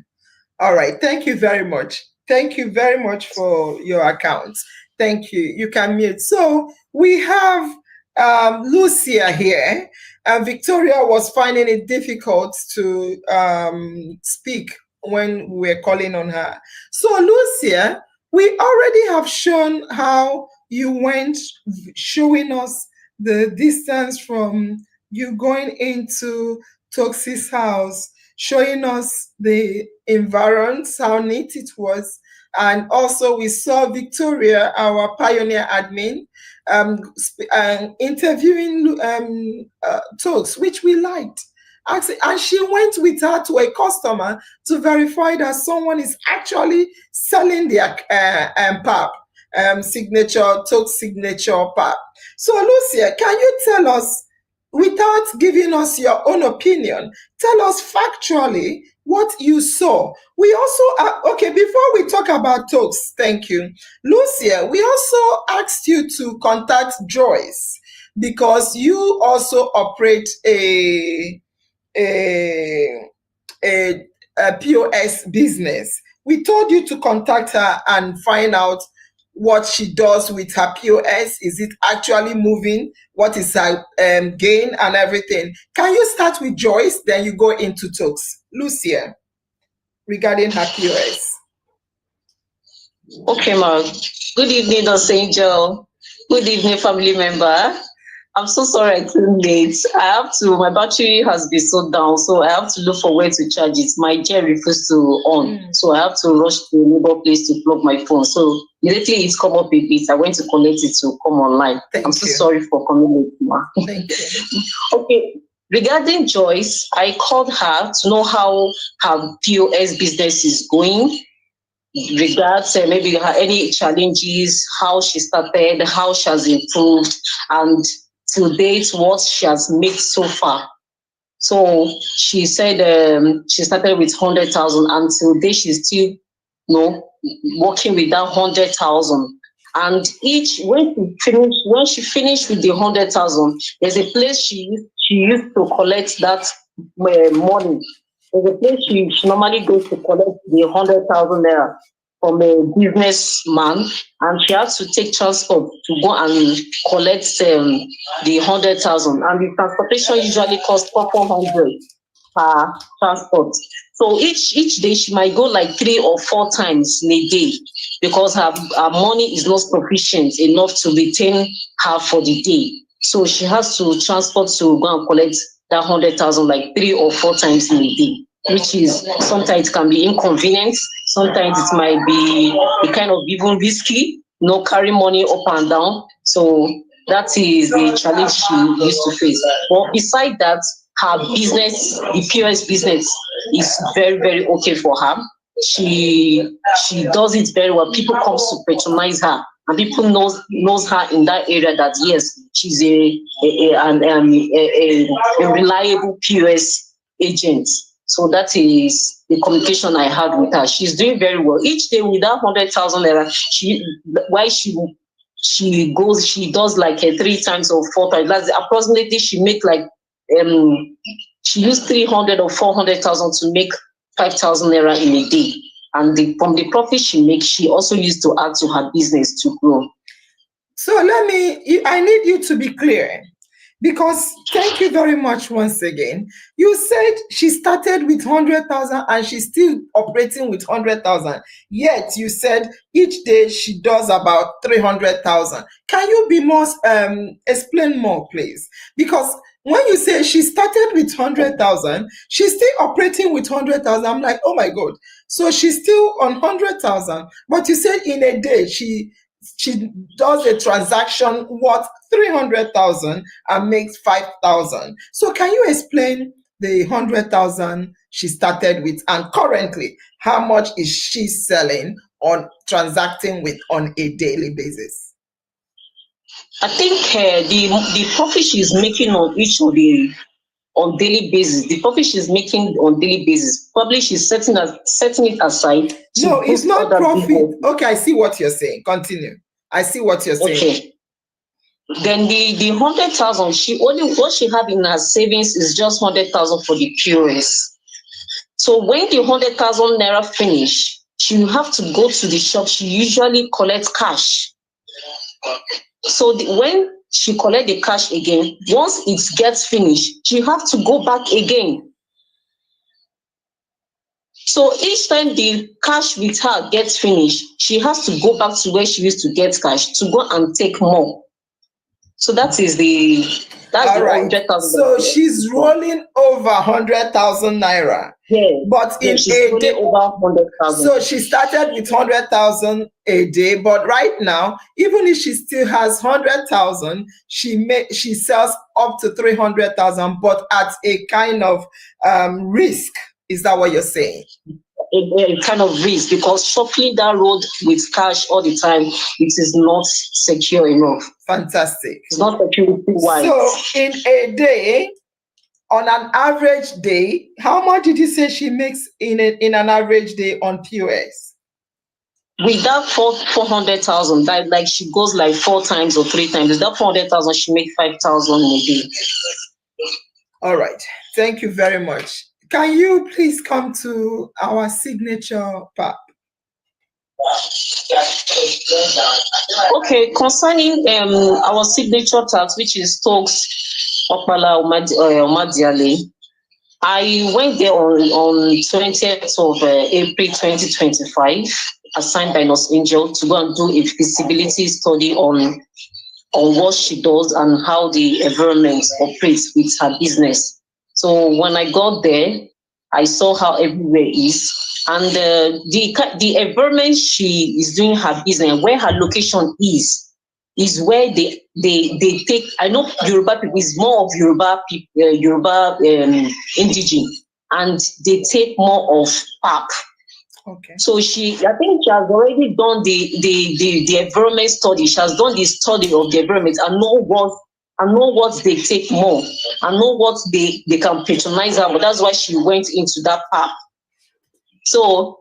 All right. Thank you very much. Thank you very much for your account. Thank you. You can mute. So we have Lucia here. Victoria was finding it difficult to speak when we were calling on her. So Lucia, we already have shown how you went, showing us the distance from you going into Toxi's house, showing us the environs, how neat it was. And also we saw Victoria, our pioneer admin, interviewing Tox, which we liked. And she went with her to a customer to verify that someone is actually selling their pap, signature, Tox signature pap. So Lucia, can you tell us, without giving us your own opinion, tell us factually what you saw? We also, okay, before we talk about Tox, thank you, Lucia, we also asked you to contact Joyce because you also operate a POS business. We told you to contact her and find out what she does with her POS. Is it actually moving? What is her gain and everything? Can you start with Joyce, then you go into Tox? Lucia, regarding her POS. Okay, ma. Good evening, Dr. Angel. Good evening, family member. I'm so sorry I came late. My battery has been so down, so I have to look for where to charge it. My gen refused to on, so I have to rush to a neighbor place to plug my phone. So immediately it's come up a bit. I went to connect it to come online. I'm so sorry for coming late, ma. Thank you. Okay. Regarding Joyce, I called her to know how her POS business is going. Regards maybe any challenges, how she started, how she has improved, and to date what she has made so far. So she said she started with 100,000, and till date she's still working with that 100,000. And when she finished with the 100,000, there's a place she used to collect that money. There's a place she normally goes to collect the 100,000 naira from a businessman, and she has to take transport to go and collect the 100,000. And the transportation usually costs 400 per transport. So each day she might go like 3 or 4 times in a day because her money is not sufficient enough to retain her for the day. So she has to transport to go and collect that 100,000 like 3 or 4 times in a day, which is sometimes it can be inconvenient, sometimes it might be a kind of even risky, carry money up and down. So that is the challenge she used to face. But beside that, her business, the POS business, is very, very okay for her. She does it very well. People come to patronize her, and people knows her in that area that yes, she's a reliable POS agent. So that is the communication I had with her. She's doing very well. Each day with that 100,000 naira, she does like 3 times or 4 times. That's approximately she make like she used 300 or 400,000 to make 5,000 naira in a day. And from the profit she makes, she also used to add to her business to grow. So I need you to be clear, because thank you very much once again. You said she started with 100,000 and she's still operating with 100,000. Yet you said each day she does about 300,000. Can you be more, explain more, please? Because when you say she started with 100,000, she's still operating with 100,000. I'm like, oh my God. So she's still on 100,000, but you said in a day she does a transaction worth 300,000 and makes 5,000. So can you explain the 100,000 she started with, and currently how much is she selling on transacting with on a daily basis? I think the profit she's making on each of the on daily basis, the profit she's making on daily basis, probably she's setting it aside. No, it's not profit. Business. Okay, I see what you're saying. Continue. I see what you're saying. Okay. Then the 100,000, what she have in her savings is just 100,000 for the POS. So when the 100,000 naira finish, she will have to go to the shop. She usually collects cash. So when she collect the cash again, once it gets finished, she have to go back again. So each time the cash with her gets finished, she has to go back to where she used to get cash to go and take more. So that is That's All the right. 100,000. So she's rolling over 100,000 naira. Yeah. But in she's a rolling day, over 100,000. so she started with 100,000 a day, but right now, even if she still has 100,000, she sells up to 300,000, but at a kind of risk. Is that what you're saying? A kind of risk, because shuffling that road with cash all the time, it is not secure enough. Fantastic. It's not security wise. So in a day, on an average day, how much did you say she makes in an average day on POS? With that 400,000, that like she goes like 4 times or 3 times. With that 400,000, she makes 5,000 in a day. All right. Thank you very much. Can you please come to our signature pap? Okay, concerning our signature tax, which is Stokes Okpala Omadiale, I went there on 20th of April 2025, assigned by Nurse Angel to go and do a feasibility study on what she does and how the environment operates with her business. So when I got there, I saw how everywhere is, and the environment she is doing her business, where her location is where they take. I know Yoruba people is more of Yoruba people, Yoruba indigenous, and they take more of pap. Okay. So I think she has already done the environment study. She has done the study of the environment and know what they take more and know what they can patronize her. But that's why she went into that path. So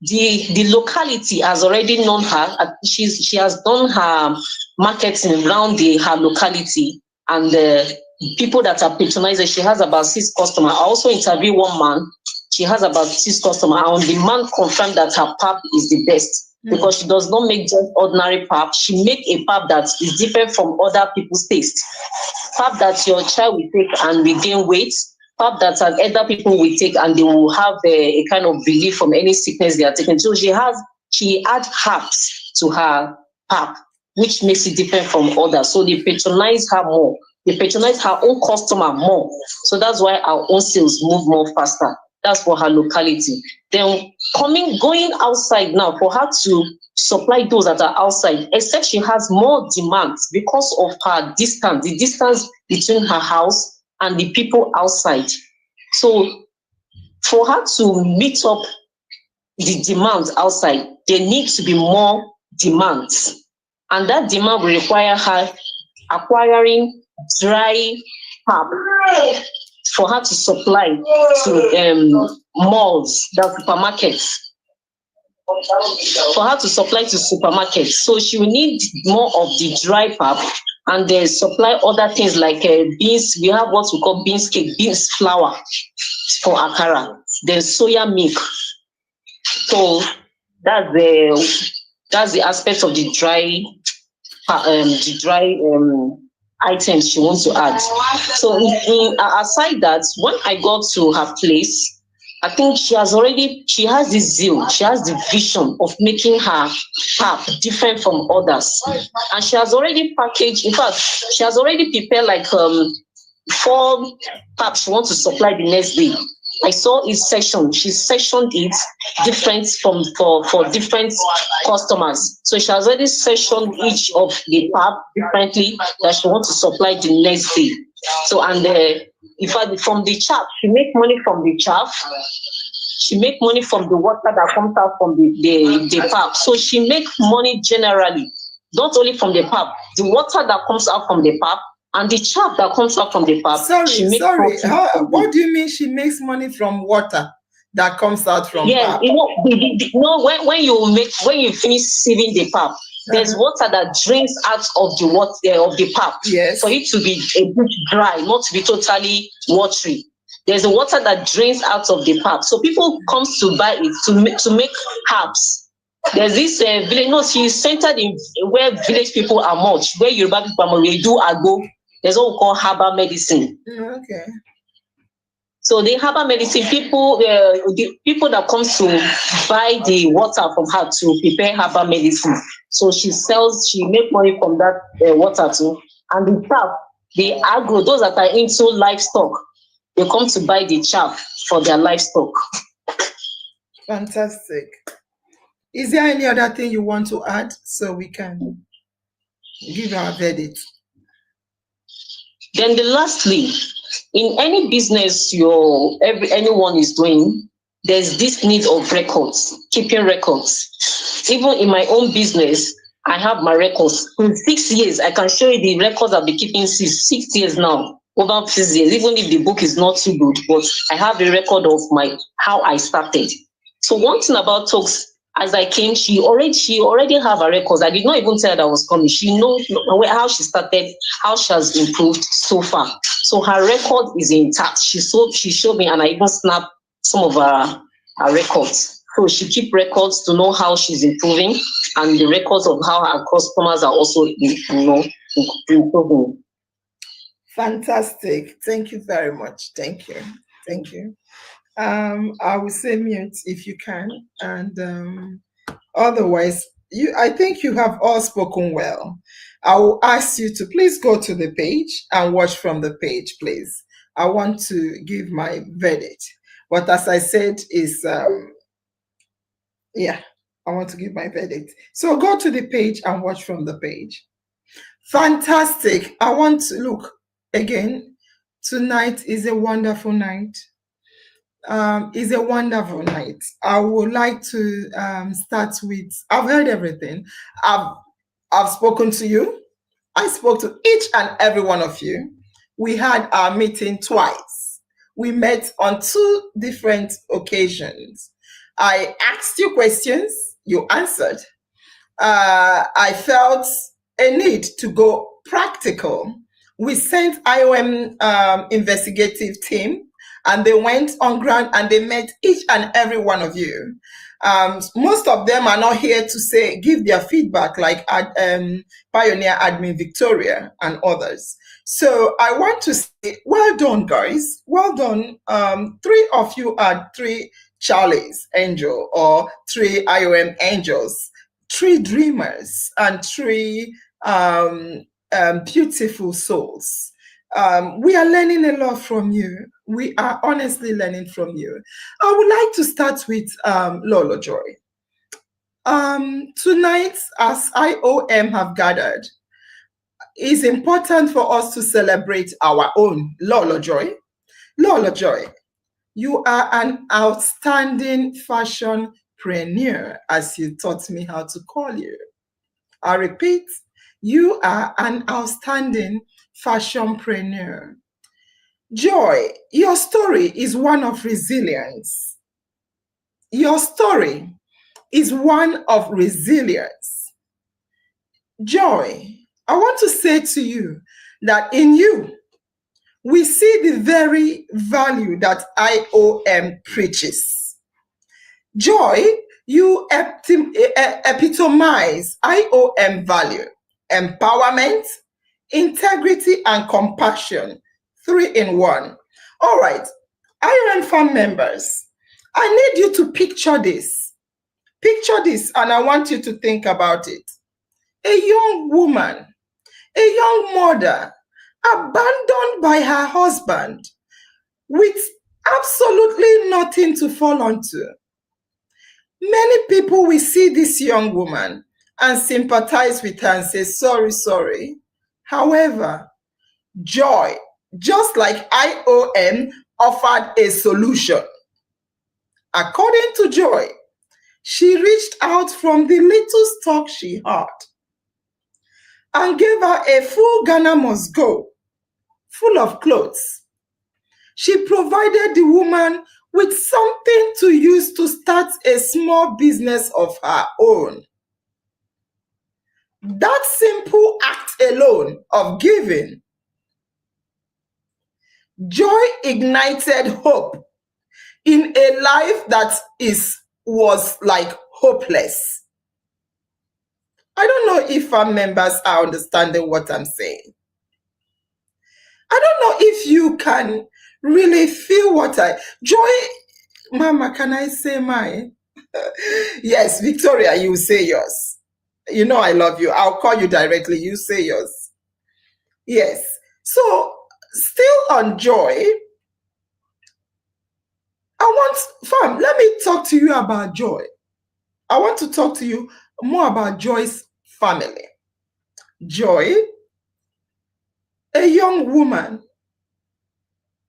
the locality has already known her. She has done her marketing around her locality, and the people that are patronizing. She has about 6 customers. I also interviewed one man. She has about 6 customers, and the man confirmed that her pap is the best because she does not make just ordinary pap. She make a pap that is different from other people's taste. Pap that your child will take and will gain weight. Pap that other people will take and they will have a kind of relief from any sickness they are taking. So she adds herbs to her pap, which makes it different from others. So they patronize her more. They patronize her own customer more. So that's why our own sales move more faster. That's for her locality. Then going outside now, for her to supply those that are outside, except she has more demands because of her distance, the distance between her house and the people outside. So for her to meet up the demands outside, there needs to be more demands. And that demand will require her acquiring dry pap for her to supply to malls, the supermarkets. For her to supply to supermarkets. So she will need more of the dry pap, and they supply other things like beans. We have what we call beans cake, beans flour for akara. Then soya milk. So that's the aspect of the dry items she wants to add. So aside that, when I got to her place, I think she has this zeal, she has the vision of making her pap different from others. And she has already packaged, in fact, she has already prepared like 4 paps she wants to supply the next day. I saw each section. She sectioned it different for different customers. So she has already sectioned each of the pap differently that she wants to supply the next day. So in fact, from the chaff, she make money from the chaff. She make money from the water that comes out from the pap. So she make money generally, not only from the pap, the water that comes out from the pap, and the chaff that comes out from the pap. What do you mean she makes money from water that comes out from pap? When you finish sieving the pap, there's water that drains out of the water of the pap. Yes. For it to be a bit dry, not to be totally watery. There's a water that drains out of the pap. So people comes to buy it to make herbs. There's this village. No, she's centered in where village people are much. Where Yoruba people are much. We do agbo. There's what we call herbal medicine. Okay. So the herbal medicine people, the people that comes to buy the water from her to prepare herbal medicine. So she make money from that water too. And the The agro, those that are into livestock, they come to buy the chaff for their livestock. Fantastic. Is there any other thing you want to add so we can give our verdict? Then lastly, in any business anyone is doing, there's this need of records, keeping records. Even in my own business, I have my records. In 6 years, I can show you the records I've been keeping since 6 years now, over 6 years, even if the book is not too good, but I have a record of how I started. So one thing about Talks, as I came, she already have her records. I did not even tell her that I was coming. She knows how she started, how she has improved so far. So her record is intact. She showed me, and I even snapped some of her records. So she keep records to know how she's improving, and the records of how her customers are also improving. Fantastic. Thank you very much. Thank you. Thank you. I will say mute if you can, and otherwise, I think you have all spoken well. I will ask you to please go to the page and watch from the page, please. I want to give my verdict. But as I said, I want to give my verdict. So go to the page and watch from the page. Fantastic. I want to look again. Tonight is a wonderful night. Is a wonderful night. I would like to start with, I've heard everything. I've spoken to you. I spoke to each and every one of you. We had our meeting twice. We met on 2 different occasions. I asked you questions, you answered. I felt a need to go practical. We sent IOM investigative team, and they went on ground and they met each and every one of you. Most of them are not here to give their feedback, like Pioneer Admin Victoria and others. So I want to say, well done, guys. Well done. 3 of you are 3 Charlie's angel, or 3 IOM angels, 3 dreamers, and 3 beautiful souls. We are learning a lot from you. We are honestly learning from you. I would like to start with Lolo Joy. Tonight, as IOM have gathered, it's important for us to celebrate our own Lolo Joy. Lolo Joy, you are an outstanding fashionpreneur, as you taught me how to call you. I repeat, you are an outstanding fashionpreneur. Joy, your story is one of resilience. Your story is one of resilience. Joy, I want to say to you that in you, we see the very value that IOM preaches. Joy, you epitomize IOM value, empowerment, integrity, and compassion. 3 in 1. All right, IOM fan members, I need you to picture this. Picture this, and I want you to think about it. A young woman, a young mother, abandoned by her husband, with absolutely nothing to fall onto. Many people will see this young woman and sympathize with her and say, sorry, sorry. However, Joy, just like IOM, offered a solution. According to Joy, she reached out from the little stock she had and gave her a full Ghana must go, full of clothes. She provided the woman with something to use to start a small business of her own. That simple act alone of giving, Joy ignited hope in a life that was like hopeless. I don't know if our members are understanding what I'm saying. I don't know if you can really feel what Joy, Mama, can I say mine? Yes, Victoria, you say yours. You know I love you. I'll call you directly. You say yours. Yes. So, still on joy, fam, let me talk to you about joy. I want to talk to you more about Joy's family. Joy, a young woman,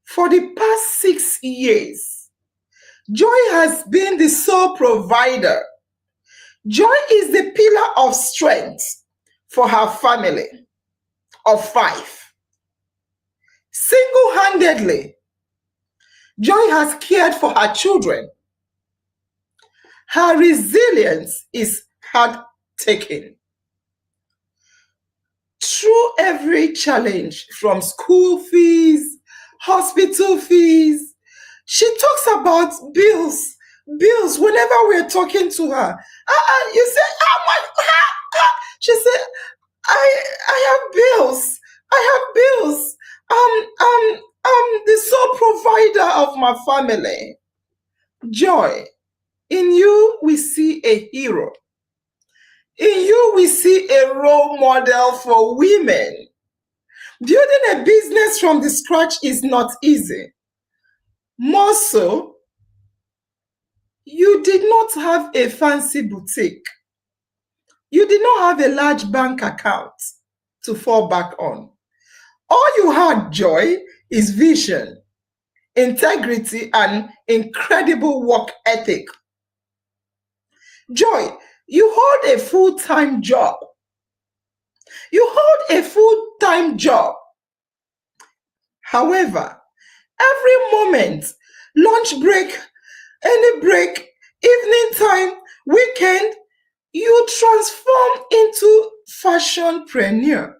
for the past 6 years, Joy has been the sole provider. Joy is the pillar of strength for her family of 5. Single-handedly, Joy has cared for her children. Her resilience is hard-taken. Through every challenge, from school fees, hospital fees, she talks about bills. Whenever we're talking to her, you say, "How much?" She said, "I have bills. I have bills. I'm the sole provider of my family." Joy, in you we see a hero. In you we see a role model for women. Building a business from the scratch is not easy. More so, you did not have a fancy boutique. You did not have a large bank account to fall back on. All you had, Joy, is vision, integrity, and incredible work ethic. Joy, you hold a full-time job. However, every moment, lunch break, any break, evening time, weekend, you transform into fashionpreneur.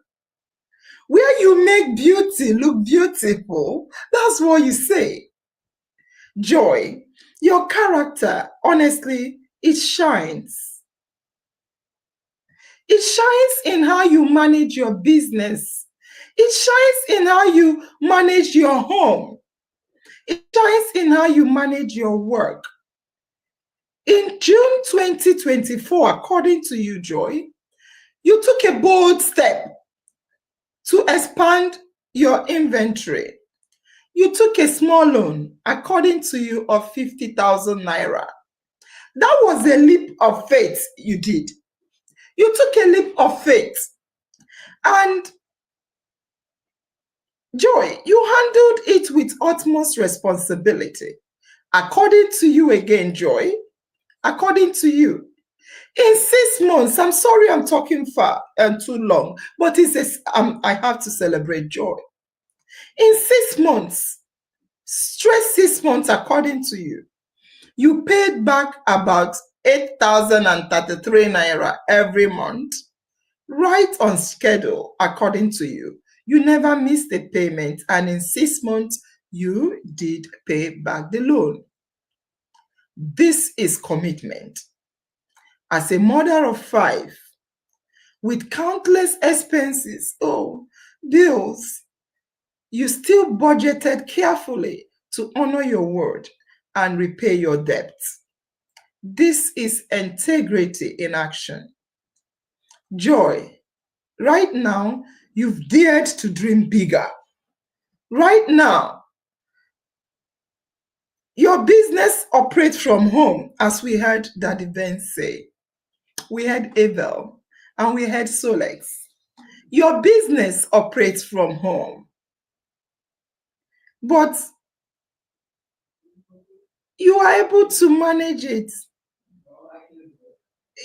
Where you make beauty look beautiful, that's what you say. Joy, your character, honestly, it shines. It shines in how you manage your business. It shines in how you manage your home. It shines in how you manage your work. In June 2024, according to you, Joy, you took a bold step to expand your inventory. You took a small loan, according to you, of 50,000 naira. That was a leap of faith you did. You took a leap of faith. And Joy, you handled it with utmost responsibility. According to you again, Joy, according to you, in 6 months, I'm sorry I'm talking far and too long, but I have to celebrate Joy. In 6 months, straight 6 months, according to you, you paid back about 8,033 naira every month, right on schedule, according to you. You never missed a payment, and in 6 months, you did pay back the loan. This is commitment. As a mother of 5, with countless expenses, bills, you still budgeted carefully to honor your word and repay your debts. This is integrity in action. Joy, right now, you've dared to dream bigger. Right now, your business operates from home, as we heard that event say. We had Abel and we had Solex. Your business operates from home. But you are able to manage it.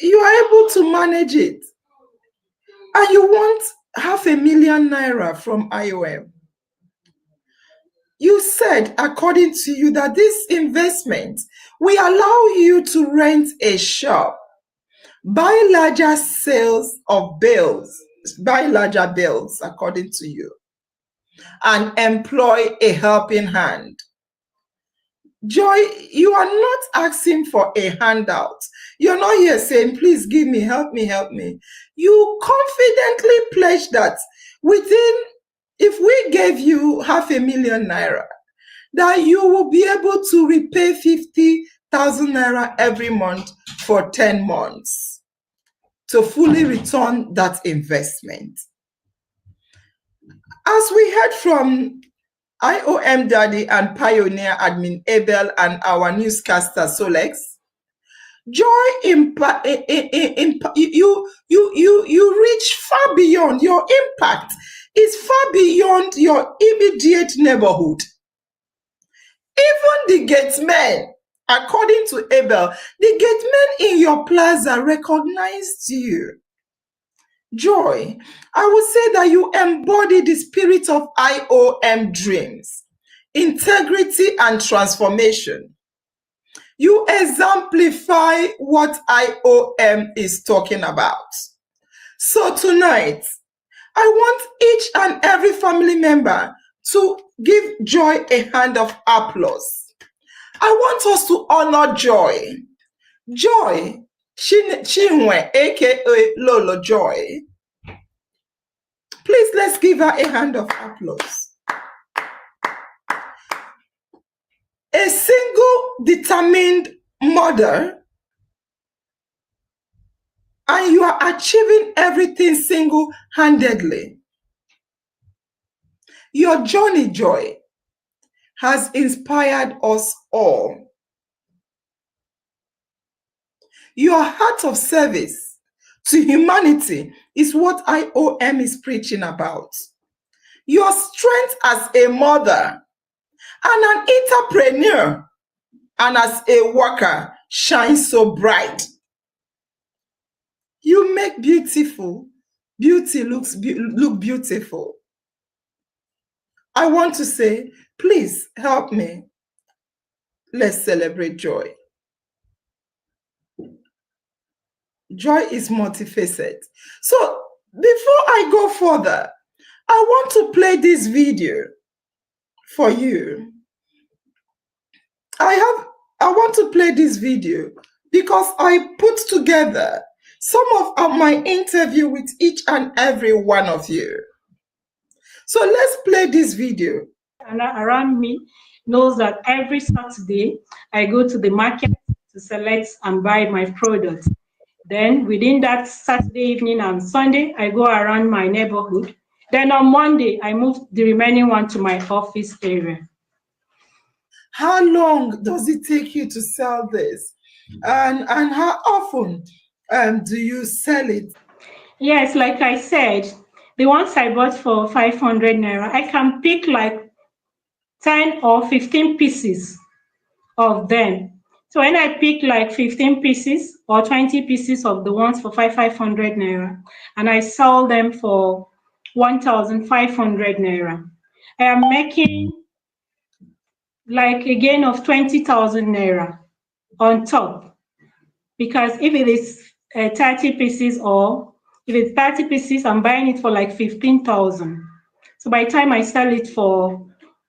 You are able to manage it. And you want 500,000 naira from IOM. You said, according to you, that this investment will allow you to rent a shop, buy larger sales of bills, buy larger bills, according to you, and employ a helping hand. Joy, you are not asking for a handout. You're not here saying, please give me, help me, help me. You confidently pledge that if we gave you 500,000 naira, that you will be able to repay 50,000 naira every month for 10 months to fully return that investment. As we heard from IOM Daddy and Pioneer Admin Abel and our newscaster Solex, joy you reach far beyond. Your impact is far beyond your immediate neighborhood. Even the gatemen, according to Abel, the gatemen in your plaza recognized you. Joy, I would say that you embody the spirit of IOM dreams, integrity and transformation. You exemplify what IOM is talking about. So tonight, I want each and every family member to give Joy a hand of applause. I want us to honor Joy. Joy, Chinwe, aka Lolo Joy. Please, let's give her a hand of applause. A single determined mother, and you are achieving everything single-handedly. Your journey, Joy, has inspired us all. Your heart of service to humanity is what IOM is preaching about. Your strength as a mother and an entrepreneur and as a worker shines so bright. You make beautiful. Beauty look beautiful. I want to say, please help me. Let's celebrate Joy. Joy is multifaceted. So before I go further, I want to play this video for you. I want to play this video because I put together some of my interview with each and every one of you. So let's play this video. And around me knows that every Saturday I go to the market to select and buy my products. Then within that Saturday evening and Sunday, I go around my neighborhood. Then on Monday, I move the remaining one to my office area. How long does it take you to sell this? And how often do you sell it? Yes, like I said, the ones I bought for 500 Naira, I can pick like 10 or 15 pieces of them. So when I pick like 15 pieces or 20 pieces of the ones for 500 Naira, and I sell them for 1,500 Naira, I am making like a gain of 20,000 Naira on top. Because if it is 30 pieces or if it's 30 pieces, I'm buying it for like 15,000. So by the time I sell it for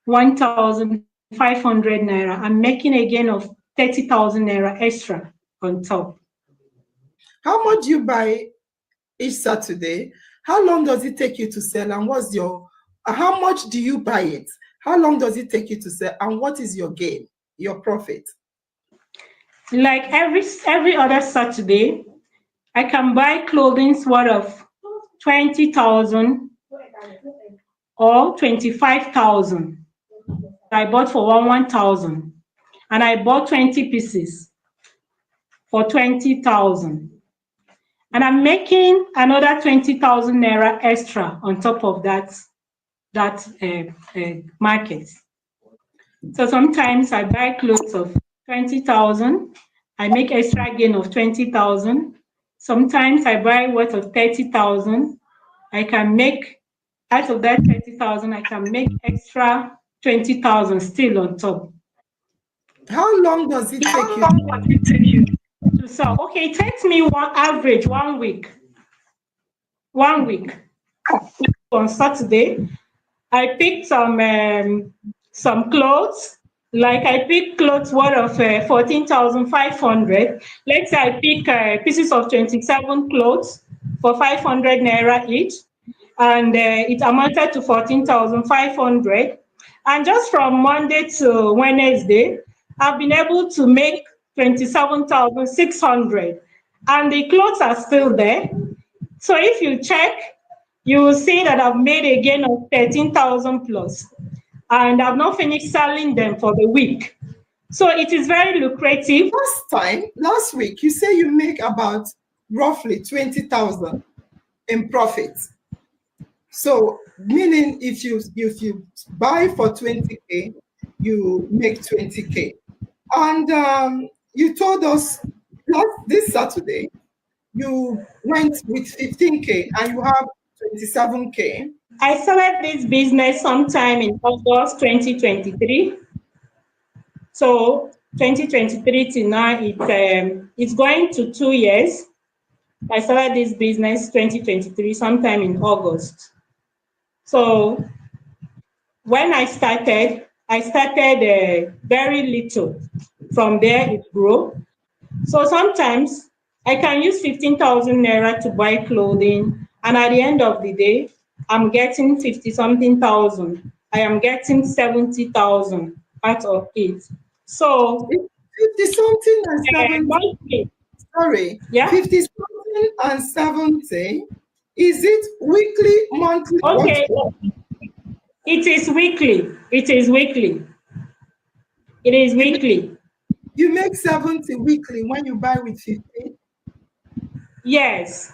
1,500 Naira, I'm making a gain of 30,000 Naira extra on top. How much do you buy each Saturday? How long does it take you to sell? And what's your, how much do you buy it? How long does it take you to sell? And what is your gain, your profit? Like every other Saturday, I can buy clothing worth of 20,000 or 25,000. I bought for 1,000, and I bought 20 pieces for 20,000. And I'm making another 20,000 Naira extra on top of that market. So sometimes I buy clothes of 20,000, I make extra gain of 20,000. Sometimes I buy worth of 30,000. I can make, out of that 30,000, I can make extra 20,000 still on top. How long does it take you to sell? Okay, it takes me average 1 week. 1 week. On Saturday, I picked some clothes. Like I picked clothes worth of 14,500. Let's say I pick pieces of 27 clothes for 500 Naira each, and it amounted to 14,500. And just from Monday to Wednesday, I've been able to make 27,600, and the clothes are still there. So if you check, you will see that I've made a gain of 13,000 plus, and I've not finished selling them for the week. So it is very lucrative. Last week, you say you make about roughly 20,000 in profit. So meaning if you buy for 20K, you make 20K. And you told us this Saturday you went with 15K and you have 27K. I started this business sometime in August 2023. So 2023 to now, it's going to 2 years. I started this business 2023 sometime in August. So when I started very little. From there, it grew. So sometimes I can use 15,000 naira to buy clothing, and at the end of the day, I'm getting 50-something thousand. I am getting 70,000 out of it. So 50-something and 70. Sorry, yeah, 50-something and 70. Is it weekly, monthly? Okay, it is weekly. It is weekly. It is weekly. You make 70 weekly when you buy with 50? Yes,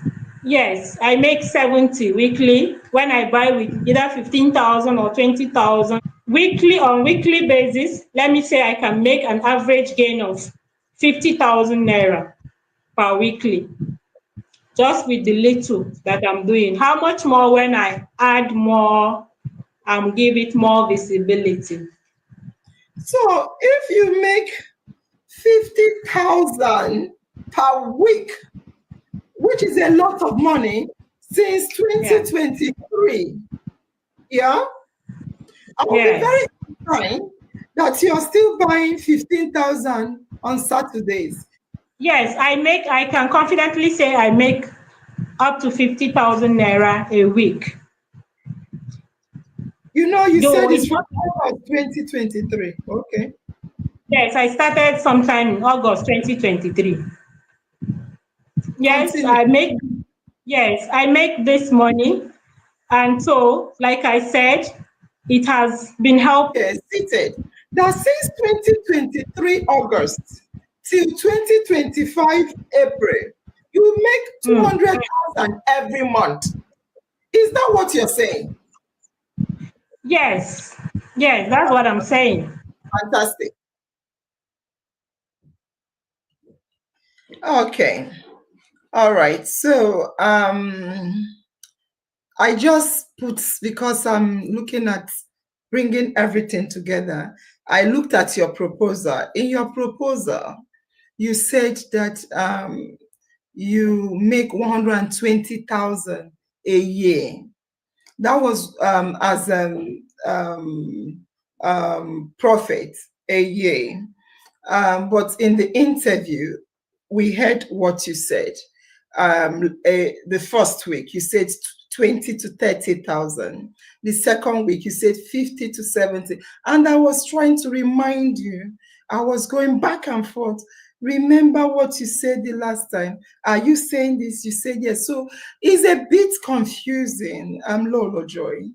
I make 70 weekly when I buy with either 15,000 or 20,000. Weekly, on weekly basis, let me say I can make an average gain of 50,000 naira per weekly, just with the little that I'm doing. How much more when I add more and give it more visibility? So if you make 50,000 per week, which is a lot of money since 2023, yeah? I will be very surprised that you're still buying 15,000 on Saturdays. Yes, I can confidently say I make up to 50,000 naira a week. You know, you said it's from August 2023. Okay. Yes, I started sometime in August 2023. Yes, I make this money. And so, like I said, it has been helping. Yes, seated. Now, since 2023 August till 2025 April, you make 200,000 every month. Is that what you're saying? Yes, that's what I'm saying. Fantastic. Okay. All right. So I just put, because I'm looking at bringing everything together, I looked at your proposal. In your proposal, you said that you make 120,000 a year. That was as profit a year. But in the interview, we heard what you said. The first week, you said 20 to 30,000. The second week, you said 50 to 70. And I was trying to remind you, I was going back and forth. Remember what you said the last time. Are you saying this? You said yes. So it's a bit confusing, Lolo Joy.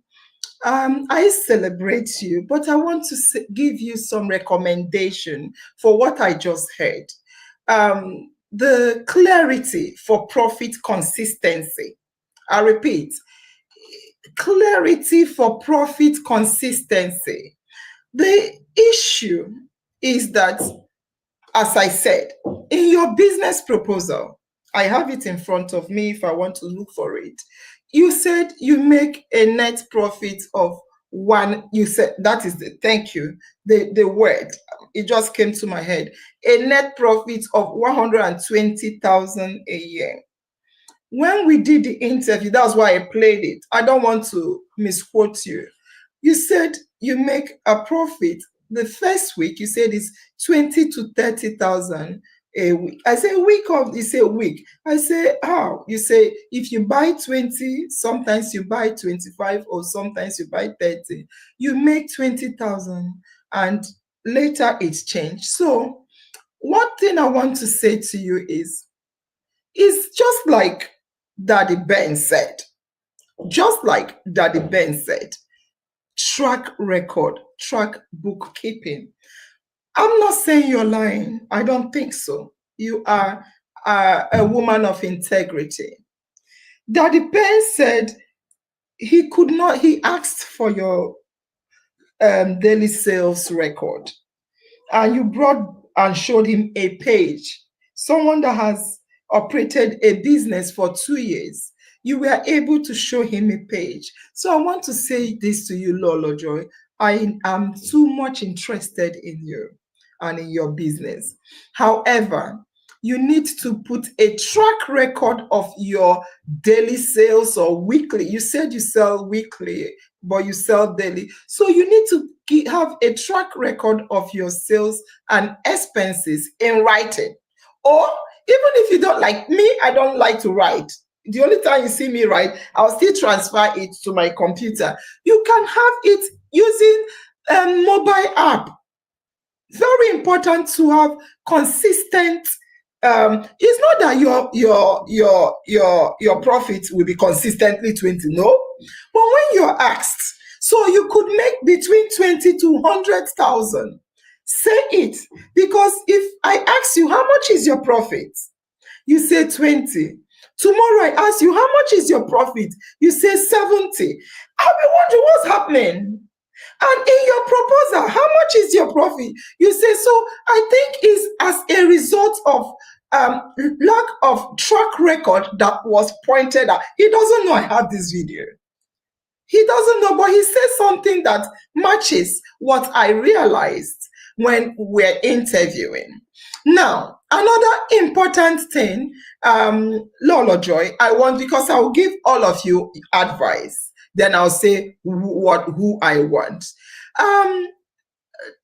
I celebrate you, but I want to give you some recommendation for what I just heard. The clarity for profit consistency. I repeat, clarity for profit consistency. The issue is that, as I said, in your business proposal, I have it in front of me if I want to look for it. You said you make a net profit of one. You said that is thank you. The word, it just came to my head. A net profit of 120,000 a year. When we did the interview, that's why I played it. I don't want to misquote you. You said you make a profit. The first week you said is 20 to 30,000 a week. I say week of, you say week. I say how? You say if you buy 20, sometimes you buy 25, or sometimes you buy 30. You make 20,000 and later it's changed. So one thing I want to say to you is, it's just like Daddy Ben said. Just like Daddy Ben said, track record, track bookkeeping. I'm not saying you're lying. I don't think so. You are a woman of integrity. Daddy Ben said he could not, he asked for your daily sales record, and you brought and showed him a page. Someone that has operated a business for 2 years, you were able to show him a page. So I want to say this to you, Lolo Joy. I am too much interested in you and in your business. However, you need to put a track record of your daily sales or weekly. You said you sell weekly, but you sell daily. So you need to have a track record of your sales and expenses in writing. Or even if you don't like me, I don't like to write. The only time you see me write, I'll still transfer it to my computer. You can have it using a mobile app. Very important to have consistent. It's not that your profit will be consistently 20, no. But when you're asked, so you could make between 20 to 100,000. Say it, because if I ask you how much is your profit, you say 20. Tomorrow I ask you how much is your profit, you say 70. I'll be wondering what's happening. And in your proposal, how much is your profit? You say, so I think it's as a result of lack of track record that was pointed out. He doesn't know I have this video. He doesn't know, but he says something that matches what I realized when we're interviewing. Now, another important thing, Lolo Joy, I want, because I'll give all of you advice, then I'll say who I want.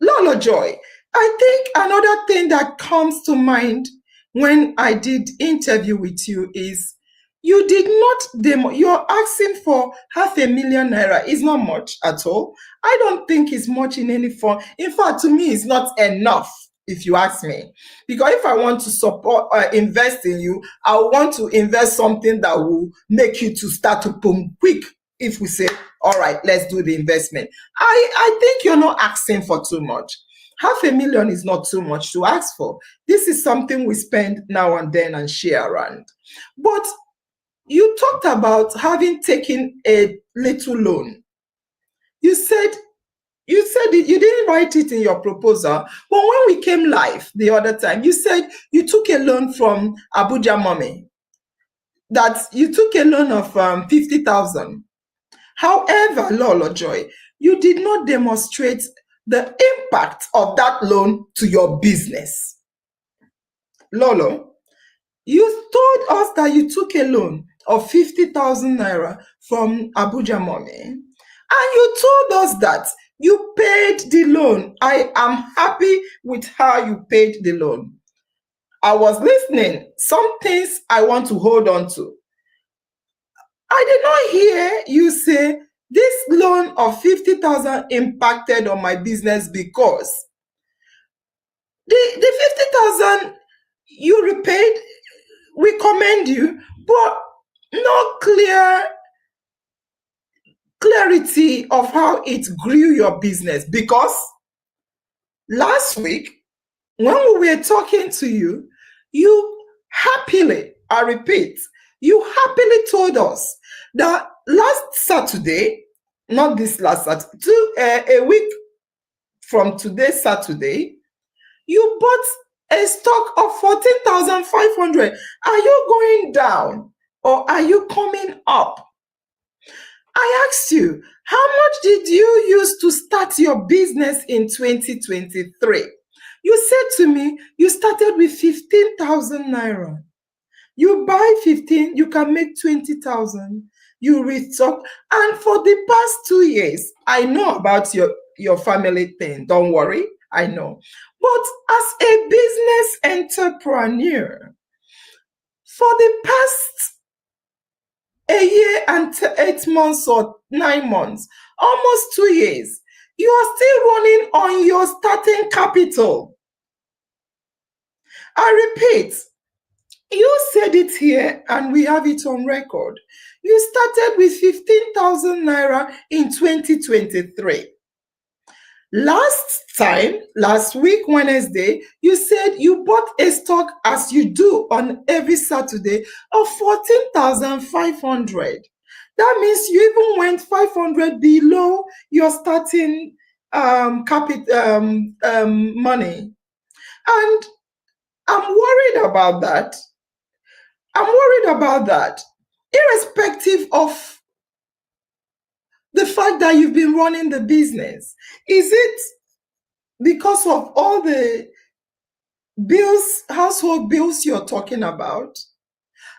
Lolo Joy, I think another thing that comes to mind when I did interview with you is you did not demo. You're asking for 500,000 naira. It's not much at all. I don't think it's much in any form. In fact, to me, it's not enough, if you ask me. Because if I want to support, invest in you, I want to invest something that will make you to start to boom quick. If we say, all right, let's do the investment. I think you're not asking for too much. 500,000 is not too much to ask for. This is something we spend now and then and share around. But you talked about having taken a little loan. You said it, you didn't write it in your proposal, but when we came live the other time, you said you took a loan from Abuja Mommy, that you took a loan of 50,000. However, Lolo Joy, you did not demonstrate the impact of that loan to your business. Lolo, you told us that you took a loan of 50,000 naira from Abuja Mommy, and you told us that you paid the loan. I am happy with how you paid the loan. I was listening. Some things I want to hold on to. I did not hear you say this loan of 50,000 impacted on my business because the 50,000 you repaid, we commend you, but no clarity of how it grew your business. Because last week, when we were talking to you, you happily, I repeat, you happily told us that last Saturday, not this last Saturday, a week from today, Saturday, you bought a stock of 14,500. Are you going down or are you coming up? I asked you, how much did you use to start your business in 2023? You said to me, you started with 15,000 naira. You buy 15, you can make 20,000. You restock. And for the past 2 years, I know about your family thing. Don't worry, I know. But as a business entrepreneur, for the past a year and 8 months or 9 months, almost 2 years, you are still running on your starting capital. I repeat, You said it here, and we have it on record. You started with 15,000 naira in 2023. Last week, Wednesday, you said you bought a stock as you do on every Saturday of 14,500. That means you even went 500 below your starting money. And I'm worried about that. Irrespective of the fact that you've been running the business. Is it because of all the bills, household bills you're talking about?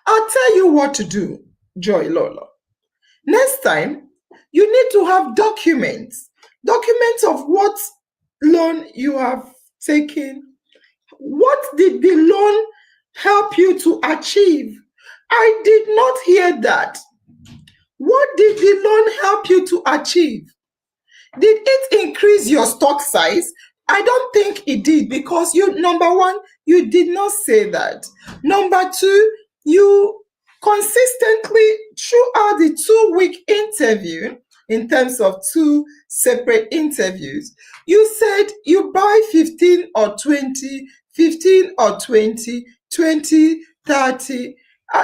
I'll tell you what to do, Joy Lolo. Next time, you need to have documents of what loan you have taken. What did the loan help you to achieve? I did not hear that. What did the loan help you to achieve? Did it increase your stock size? I don't think it did, because number one, you did not say that. Number two, you consistently throughout the 2-week interview, in terms of 2 separate interviews, you said you buy 15 or 20, 20, 30.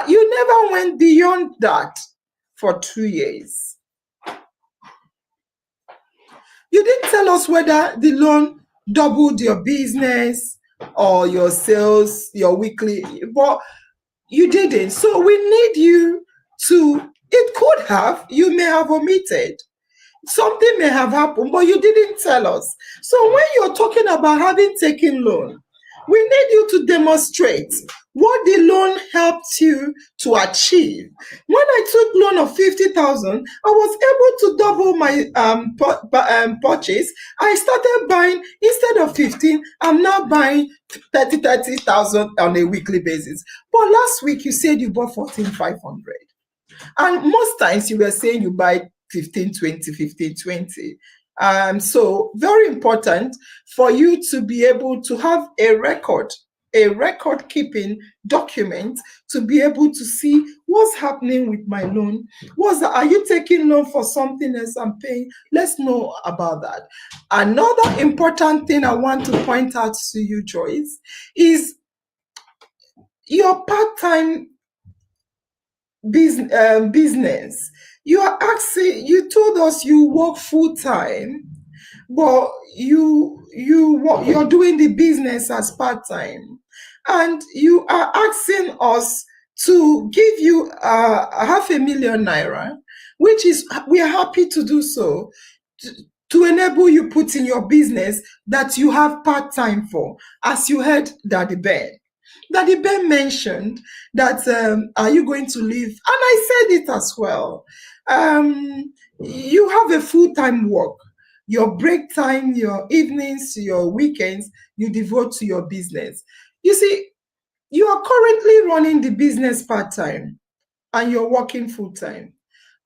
You never went beyond that for 2 years. You didn't tell us whether the loan doubled your business or your sales, your weekly, but you didn't. So we need you to, it could have, you may have omitted. Something may have happened, but you didn't tell us. So when you're talking about having taken loan, we need you to demonstrate what the loan helped you to achieve. When I took loan of 50,000, I was able to double my purchase. I started buying, instead of 15, I'm now buying 30,000 on a weekly basis. But last week you said you bought 14,500. And most times you were saying you buy 1520. So very important for you to be able to have a record keeping document to be able to see what's happening with my loan. Are you taking loan for something else I'm paying? Let's know about that. Another important thing I want to point out to you, Joyce, is your part-time business. You told us you work full-time, but you're doing the business as part-time, and you are asking us to give you 500,000 naira, which is, we are happy to do so, to enable you put in your business that you have part-time for, as you heard Daddy Ben. Daddy Ben mentioned that, are you going to leave? And I said it as well. You have a full-time work. Your break time, your evenings, your weekends, you devote to your business. You see, you are currently running the business part-time and you're working full-time.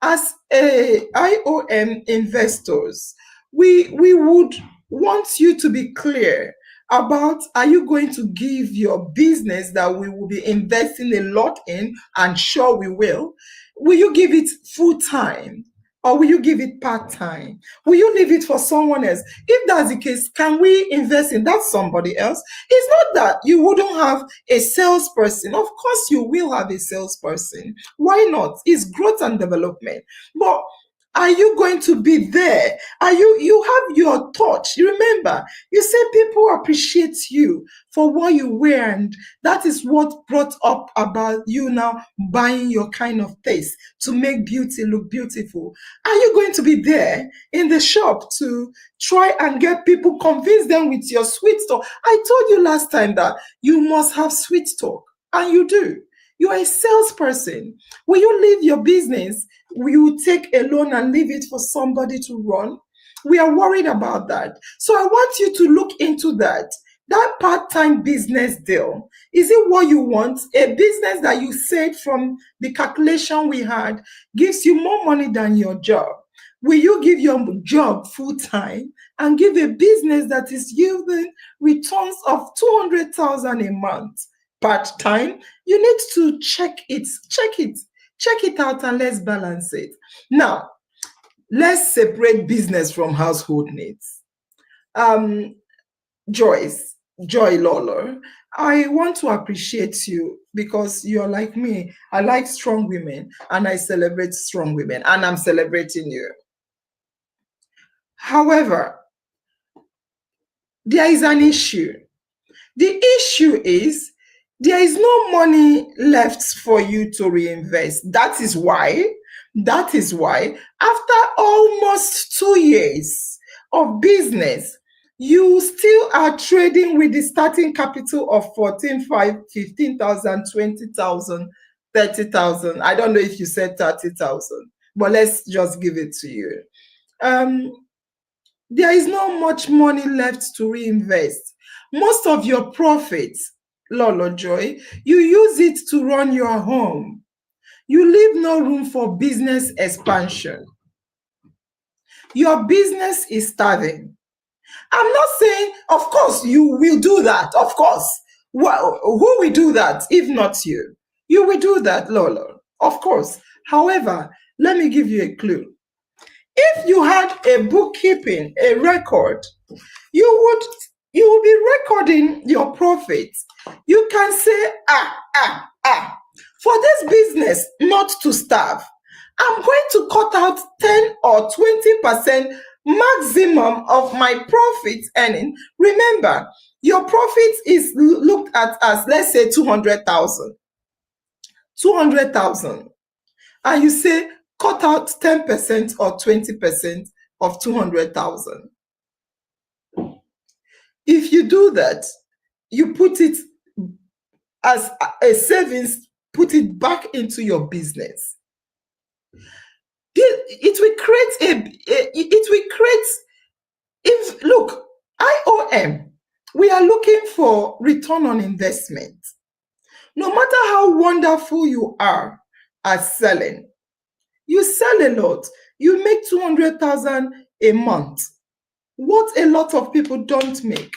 As a IOM investors, we would want you to be clear about, are you going to give your business that we will be investing a lot in, and sure we will you give it full-time, or will you give it part-time? Will you leave it for someone else? If that's the case, can we invest in that somebody else? It's not that you wouldn't have a salesperson. Of course you will have a salesperson. Why not? It's growth and development. But are you going to be there? You have your touch. You remember, you say people appreciate you for what you wear, and that is what brought up about you now buying your kind of taste to make beauty look beautiful. Are you going to be there in the shop to try and get people, convince them with your sweet talk? I told you last time that you must have sweet talk, and you do. You are a salesperson. Will you leave your business? Will you take a loan and leave it for somebody to run? We are worried about that. So I want you to look into that. That part-time business deal, is it what you want? A business that you said from the calculation we had gives you more money than your job. Will you give your job full-time and give a business that is yielding returns of 200,000 a month? part-time, you need to check it out, and let's balance it. Now, let's separate business from household needs. Joy Lolo, I want to appreciate you because you're like me. I like strong women and I celebrate strong women, and I'm celebrating you. However, there is an issue. The issue is there is no money left for you to reinvest. That is why, after almost 2 years of business, you still are trading with the starting capital of 14,500, 15,000, 20,000, 30,000. I don't know if you said 30,000, but let's just give it to you. There is not much money left to reinvest. Most of your profits, Lolo Joy, you use it to run your home. You leave no room for business expansion. Your business is starving. I'm not saying, of course, you will do that. Of course. Well, who will do that if not you? You will do that, Lolo. Of course. However, let me give you a clue. If you had a bookkeeping, a record, you will be recording your profits. You can say, for this business not to starve, I'm going to cut out 10 or 20% maximum of my profit earning. Remember, your profit is looked at as, let's say, 200,000. 200,000. And you say, cut out 10% or 20% of 200,000. If you do that, you put it as a savings, put it back into your business. It will create, look, IOM, we are looking for return on investment. No matter how wonderful you are at selling, you sell a lot, you make 200,000 a month. What a lot of people don't make.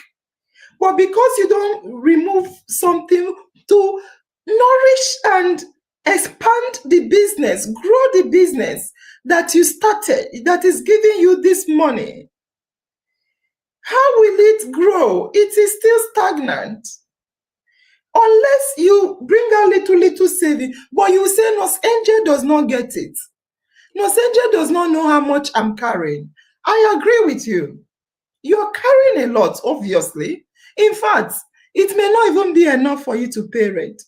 But because you don't remove something to nourish and expand the business, grow the business that you started, that is giving you this money, how will it grow? It is still stagnant. Unless you bring a little saving, but you say, Nurse Angel does not get it. Nurse Angel does not know how much I'm carrying. I agree with you. You're carrying a lot, obviously. In fact, it may not even be enough for you to pay rent.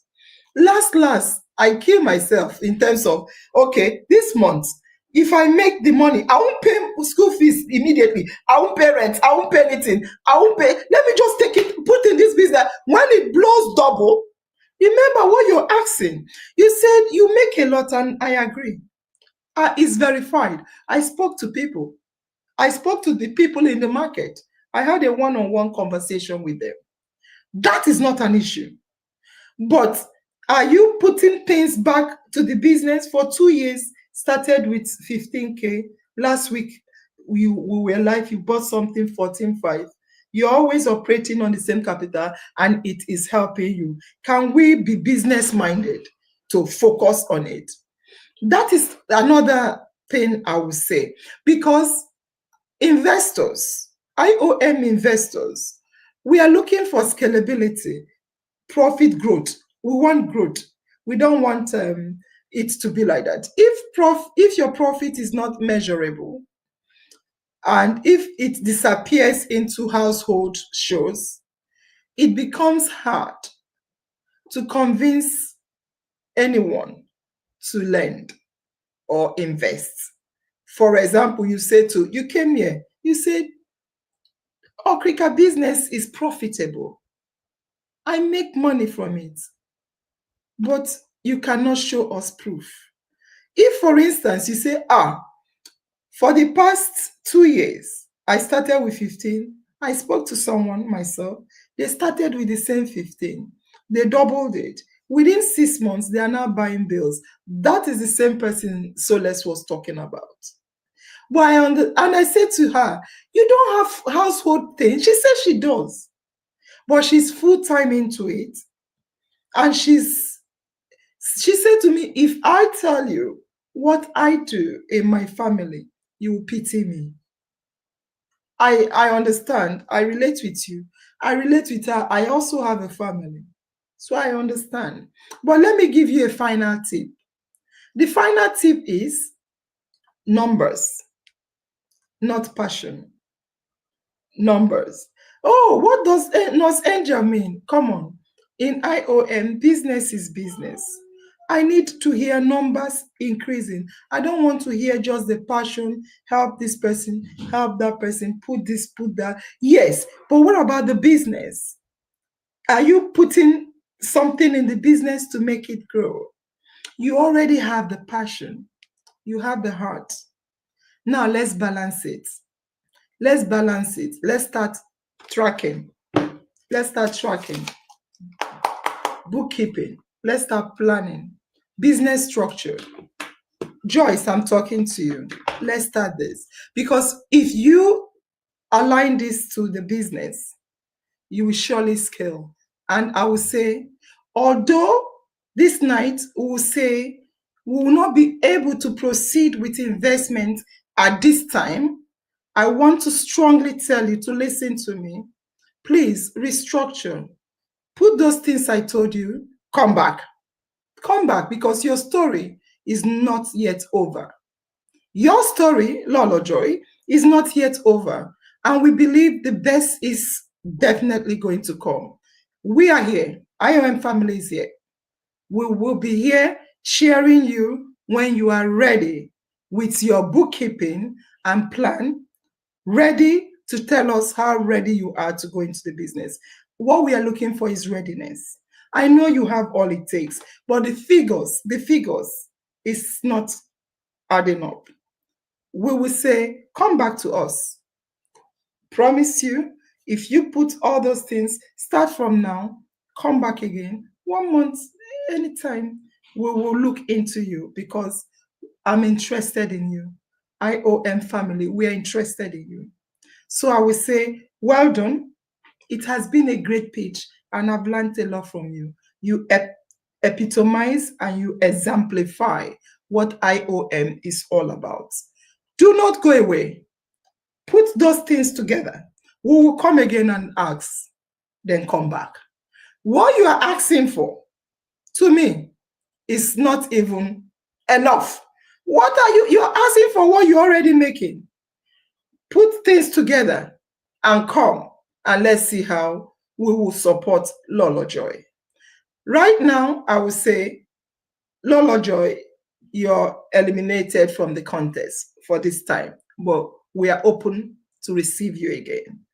Last, I kill myself in terms of, okay, this month, if I make the money, I won't pay school fees immediately. I won't pay rent. I won't pay anything. I won't pay. Let me just take it, put in this business. When it blows double, remember what you're asking. You said you make a lot, and I agree. It's verified. I spoke to people. I spoke to the people in the market. I had a one-on-one conversation with them. That is not an issue. But are you putting things back to the business? For 2 years, started with 15K. Last week, we were live. You bought something 14.5. You're always operating on the same capital, and it is helping you. Can we be business-minded to focus on it? That is another thing I would say. Because investors, IOM investors, we are looking for scalability, profit growth. We want growth. We don't want it to be like that. If your profit is not measurable, and if it disappears into household shows, it becomes hard to convince anyone to lend or invest. For example, you came here, you said, Okrika business is profitable. I make money from it. But you cannot show us proof. If, for instance, you say, for the past 2 years, I started with 15. I spoke to someone myself. They started with the same 15. They doubled it. Within 6 months, they are now buying bills. That is the same person Soles was talking about. And I said to her, you don't have household things. She said she does. But she's full-time into it. And she said to me, if I tell you what I do in my family, you will pity me. I understand. I relate with you. I relate with her. I also have a family. So I understand. But let me give you a final tip. The final tip is numbers, not passion. Numbers. Oh, what does Nurse Angel mean? Come on. In IOM, business is business. I need to hear numbers increasing. I don't want to hear just the passion, help this person, help that person, put this, put that. Yes, but what about the business? Are you putting something in the business to make it grow? You already have the passion. You have the heart. Now let's balance it. Let's balance it. Let's start tracking. Let's start tracking. Bookkeeping. Let's start planning. Business structure. Joyce, I'm talking to you. Let's start this. Because if you align this to the business, you will surely scale. And I will say, although this night we will say we will not be able to proceed with investment at this time, I want to strongly tell you to listen to me. Please restructure. Put those things I told you, come back. Come back, because your story is not yet over. Your story, Lolo Joy, is not yet over. And we believe the best is definitely going to come. We are here. IOM family is here. We will be here cheering you when you are ready with your bookkeeping and plan, ready to tell us how ready you are to go into the business. What we are looking for is readiness. I know you have all it takes, but the figures is not adding up. We will say, come back to us. Promise you, if you put all those things, start from now, come back again, 1 month, anytime, we will look into you, because I'm interested in you. IOM family, we are interested in you. So I will say, well done. It has been a great pitch, and I've learned a lot from you. You epitomize and you exemplify what IOM is all about. Do not go away. Put those things together. We will come again and ask, then come back. What you are asking for, to me, is not even enough. What are you? You're asking for what you're already making. Put things together and come, and let's see how we will support Lolo Joy. Right now, I will say, Lolo Joy, you're eliminated from the contest for this time, but we are open to receive you again.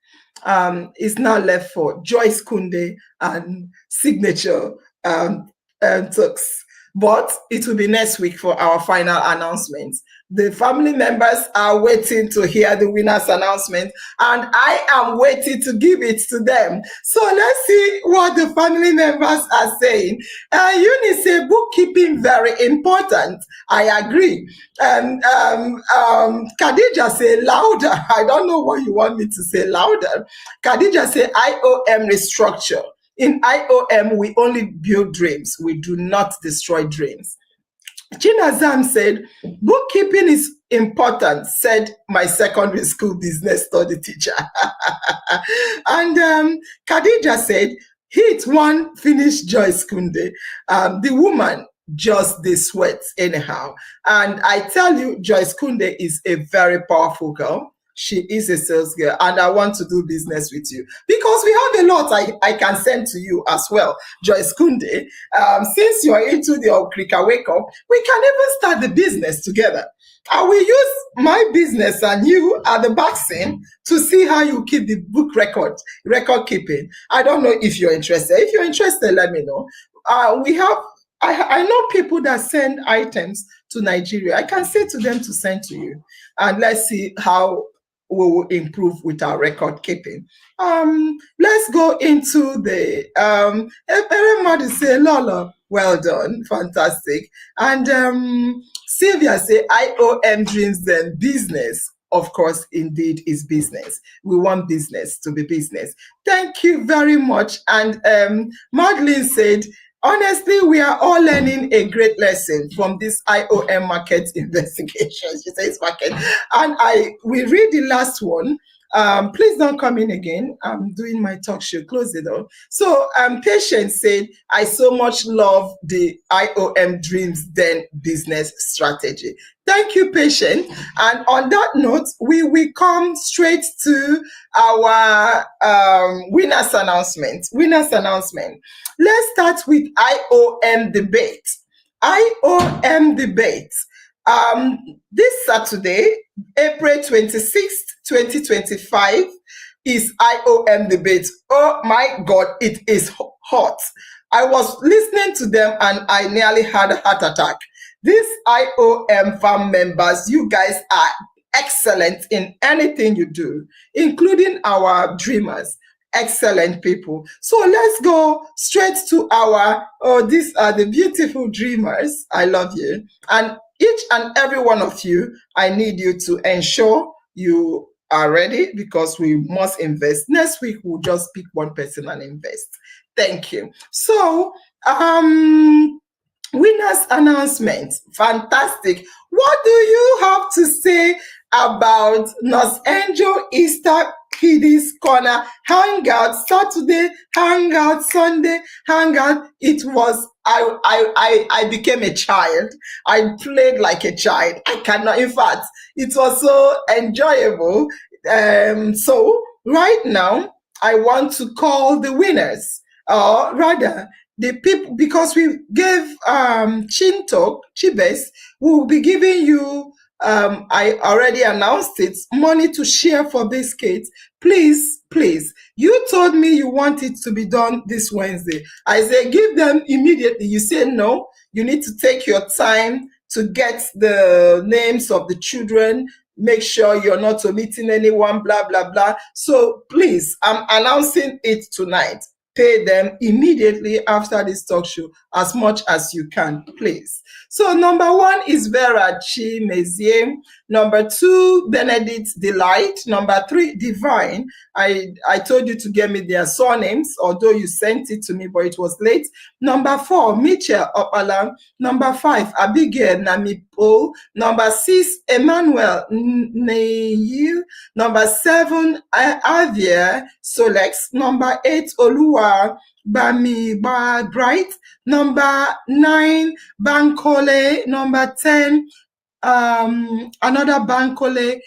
It's now left for Joyce Kunde and Signature Tux. But it will be next week for our final announcements. The family members are waiting to hear the winner's announcement, and I am waiting to give it to them. So let's see what the family members are saying. Eunice say bookkeeping very important. I agree. Khadija say louder. I don't know what you want me to say louder. Khadija say IOM restructure. In IOM, we only build dreams. We do not destroy dreams. Chinazam said, bookkeeping is important, said my secondary school business study teacher. And Khadija said, hit one, finish Joyce Kunde. The woman just the sweat anyhow. And I tell you, Joyce Kunde is a very powerful girl. She is a sales girl, and I want to do business with you because we have a lot I can send to you as well, Joyce Kunde. Since you're into the Okrika Wake Up, we can even start the business together. I will use my business and you at the back scene to see how you keep the book record keeping. I don't know if you're interested. If you're interested, let me know. I know people that send items to Nigeria. I can say to them to send to you, and let's see how we will improve with our record keeping. Let's go into the everybody say Lola, well done, fantastic. And Sylvia say IOM Dreams Den business. Of course, indeed, is business. We want business to be business. Thank you very much. And Madeline said, honestly, we are all learning a great lesson from this IOM market investigation. She says market. And we read the last one. Please don't come in again. I'm doing my talk show. Close the door. So Patience said, I so much love the IOM Dreams Den business strategy. Thank you, Patience. And on that note, we will come straight to our winners announcement. Winners announcement. Let's start with IOM debate. IOM debate. This Saturday, April 26th, 2025, is IOM debate. Oh my God, it is hot. I was listening to them and I nearly had a heart attack. These IOM farm members, you guys are excellent in anything you do, including our dreamers. Excellent people. So let's go straight to these are the beautiful dreamers. I love you. And each and every one of you, I need you to ensure you are ready because we must invest. Next week, we'll just pick one person and invest. Thank you. So, winners announcement. Fantastic. What do you have to say about Los Angeles Easter Kiddies Corner Hangout? Saturday Hangout, Sunday Hangout. It was, I became a child. I played like a child. I cannot, in fact, it was so enjoyable. So right now, I want to call the winners, or rather, the people, because we gave Chintok, Chibes, we will be giving you, I already announced it, money to share for biscuits. Please, please. You told me you want it to be done this Wednesday. I said, give them immediately. You say no. You need to take your time to get the names of the children. Make sure you're not omitting anyone, blah, blah, blah. So please, I'm announcing it tonight. Pay them immediately after this talk show, as much as you can, please. So number 1 is Vera Chi Mezier. Number 2, Benedict Delight. Number 3, Divine. I told you to get me their surnames, although you sent it to me, but it was late. Number 4, Mitchell Opala. Number 5, Abigail Namipo. Number 6, Emmanuel Neil. Number 7, Avia Solex. Number 8, Olua Bami Bright. Number 9, Bankole. Number 10, another Bankole,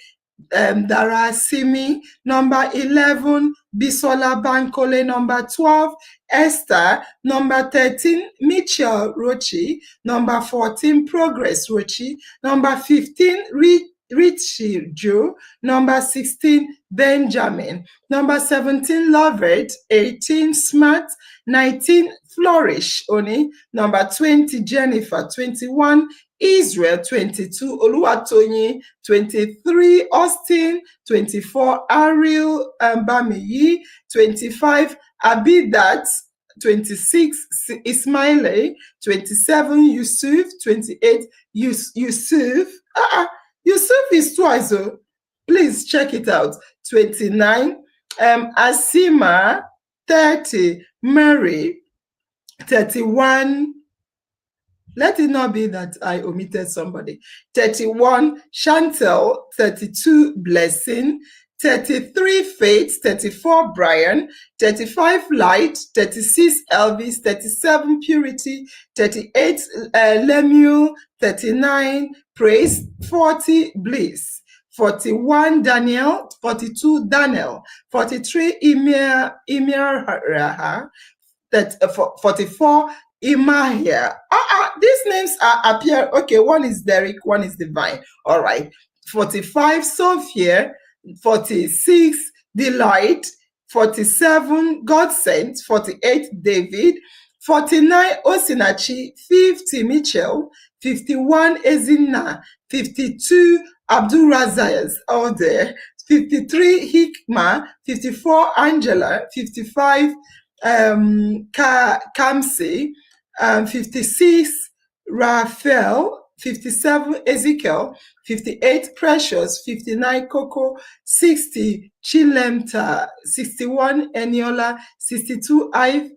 Darasimi. Number 11, Bisola Bankole. Number 12, Esther. Number 13, Mitchell Rochi. Number 14, Progress Rochi. Number 15, Richie Joe. Number 16, Benjamin. Number 17, Lovett. 18, Smart. 19, Flourish Oni. Number 20, Jennifer. 21, Israel. 22, Oluwatoyin. 23, Austin. 24, Ariel Bamiyi. 25, Abidat. 26, Ismaile. 27, Yusuf. 28, Yusuf. Yusuf is twice. Please check it out. 29, Asima. 30, Mary. 31, let it not be that I omitted somebody. 31, Chantel. 32, Blessing. 33, Faith. 34, Brian. 35, Light. 36, Elvis. 37, Purity. 38, Lemuel. 39, Praise. 40, Bliss. 41, Daniel. 42, Daniel. 43, Emir Raha. 44, Imahia. These names appear. Okay, one is Derek, one is Divine. All right. 45, Sophia. 46, Delight. 47, God Sent. 48, David. 49, Osinachi. 50, Mitchell. 51, Ezina. 52, Abdul Razayas, all there. 53, Hikma. 54, Angela. 55, Kamsi. 56, Raphael. 57, Ezekiel. 58, Precious. 59, Coco. 60, Chilemta. 61, Eniola. 62, Ive.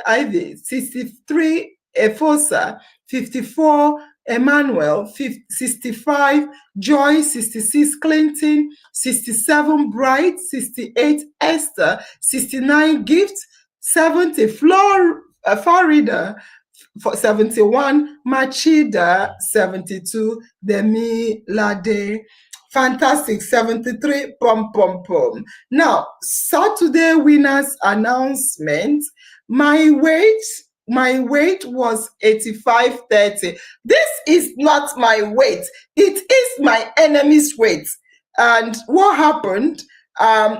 Ivy, 63, Efosa, 54, Emmanuel, 65, Joy, 66, Clinton, 67, Bright, 68, Esther, 69, Gift, 70, Farida, 71, Machida, 72, Demi Lade. Fantastic, 73, pom pom pom. Now, Saturday winners announcement. My weight was 85.30. This is not my weight. It is my enemy's weight. And what happened?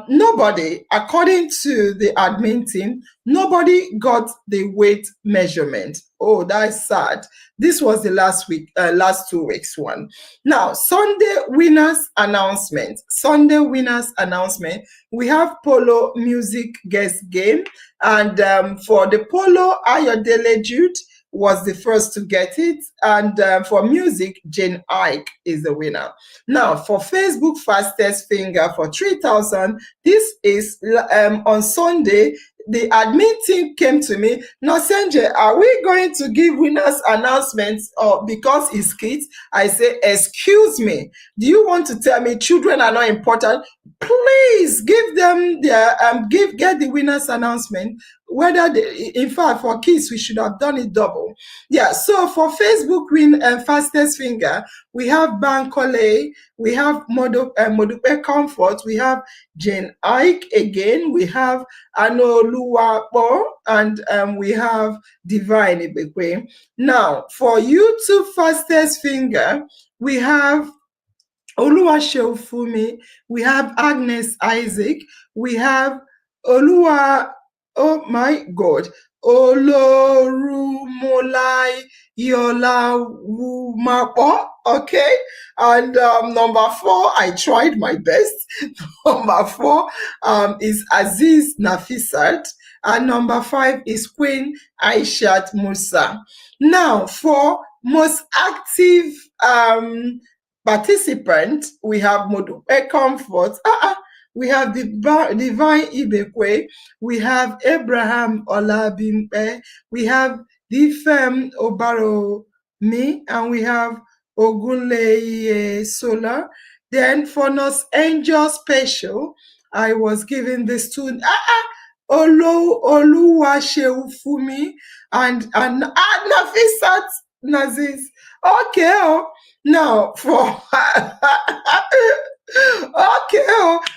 Nobody, according to the admin team, nobody got the weight measurement. Oh, that's sad. This was the last 2 weeks one. Now, Sunday winners announcement. Sunday winners announcement. We have polo music guest game, and for the polo, Ayodele Jude was the first to get it, and for music, Jane Ike is the winner. Now, for Facebook fastest finger for 3,000, this is on Sunday. The admin team came to me. Now, Senje, are we going to give winners announcements because it's kids? I say, excuse me. Do you want to tell me children are not important? Please give them their get the winners announcement. Whether they, in fact, for kids, we should have done it double. Yeah. So for Facebook win and fastest finger, we have Bankole, we have Modupe Comfort, we have Jane Ike again, we have Anoluwapo, and we have Divine Ibekwe. Now, for YouTube fastest finger, we have Oluwashefumi, we have Agnes Isaac, we have Oluwa, oh my God, Olorumolai Yolawumapo, okay? And number 4, I tried my best. Number 4 is Aziz Nafisat. And number 5 is Queen Aishat Musa. Now, for most active participant, we have Modupe Comfort. We have Divine Ibekwe. We have Abraham Olabimpe. We have Difem Obaromi. And we have Ogunleye Sola. Then for Nos Angel Special, I was given this to Oluwaseufumi and Nafisat Naziz. Okay. Now for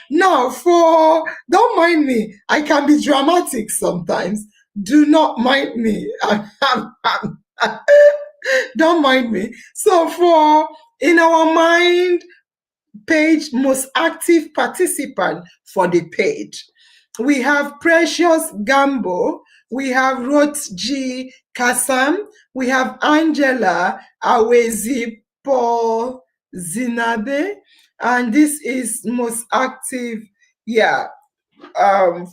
now for, don't mind me, I can be dramatic sometimes. Do not mind me. Don't mind me. So for in our mind page, most active participant for the page, we have Precious Gambo, we have Ruth G. Kasam, we have Angela Awezi Paul Zinabe, and this is most active,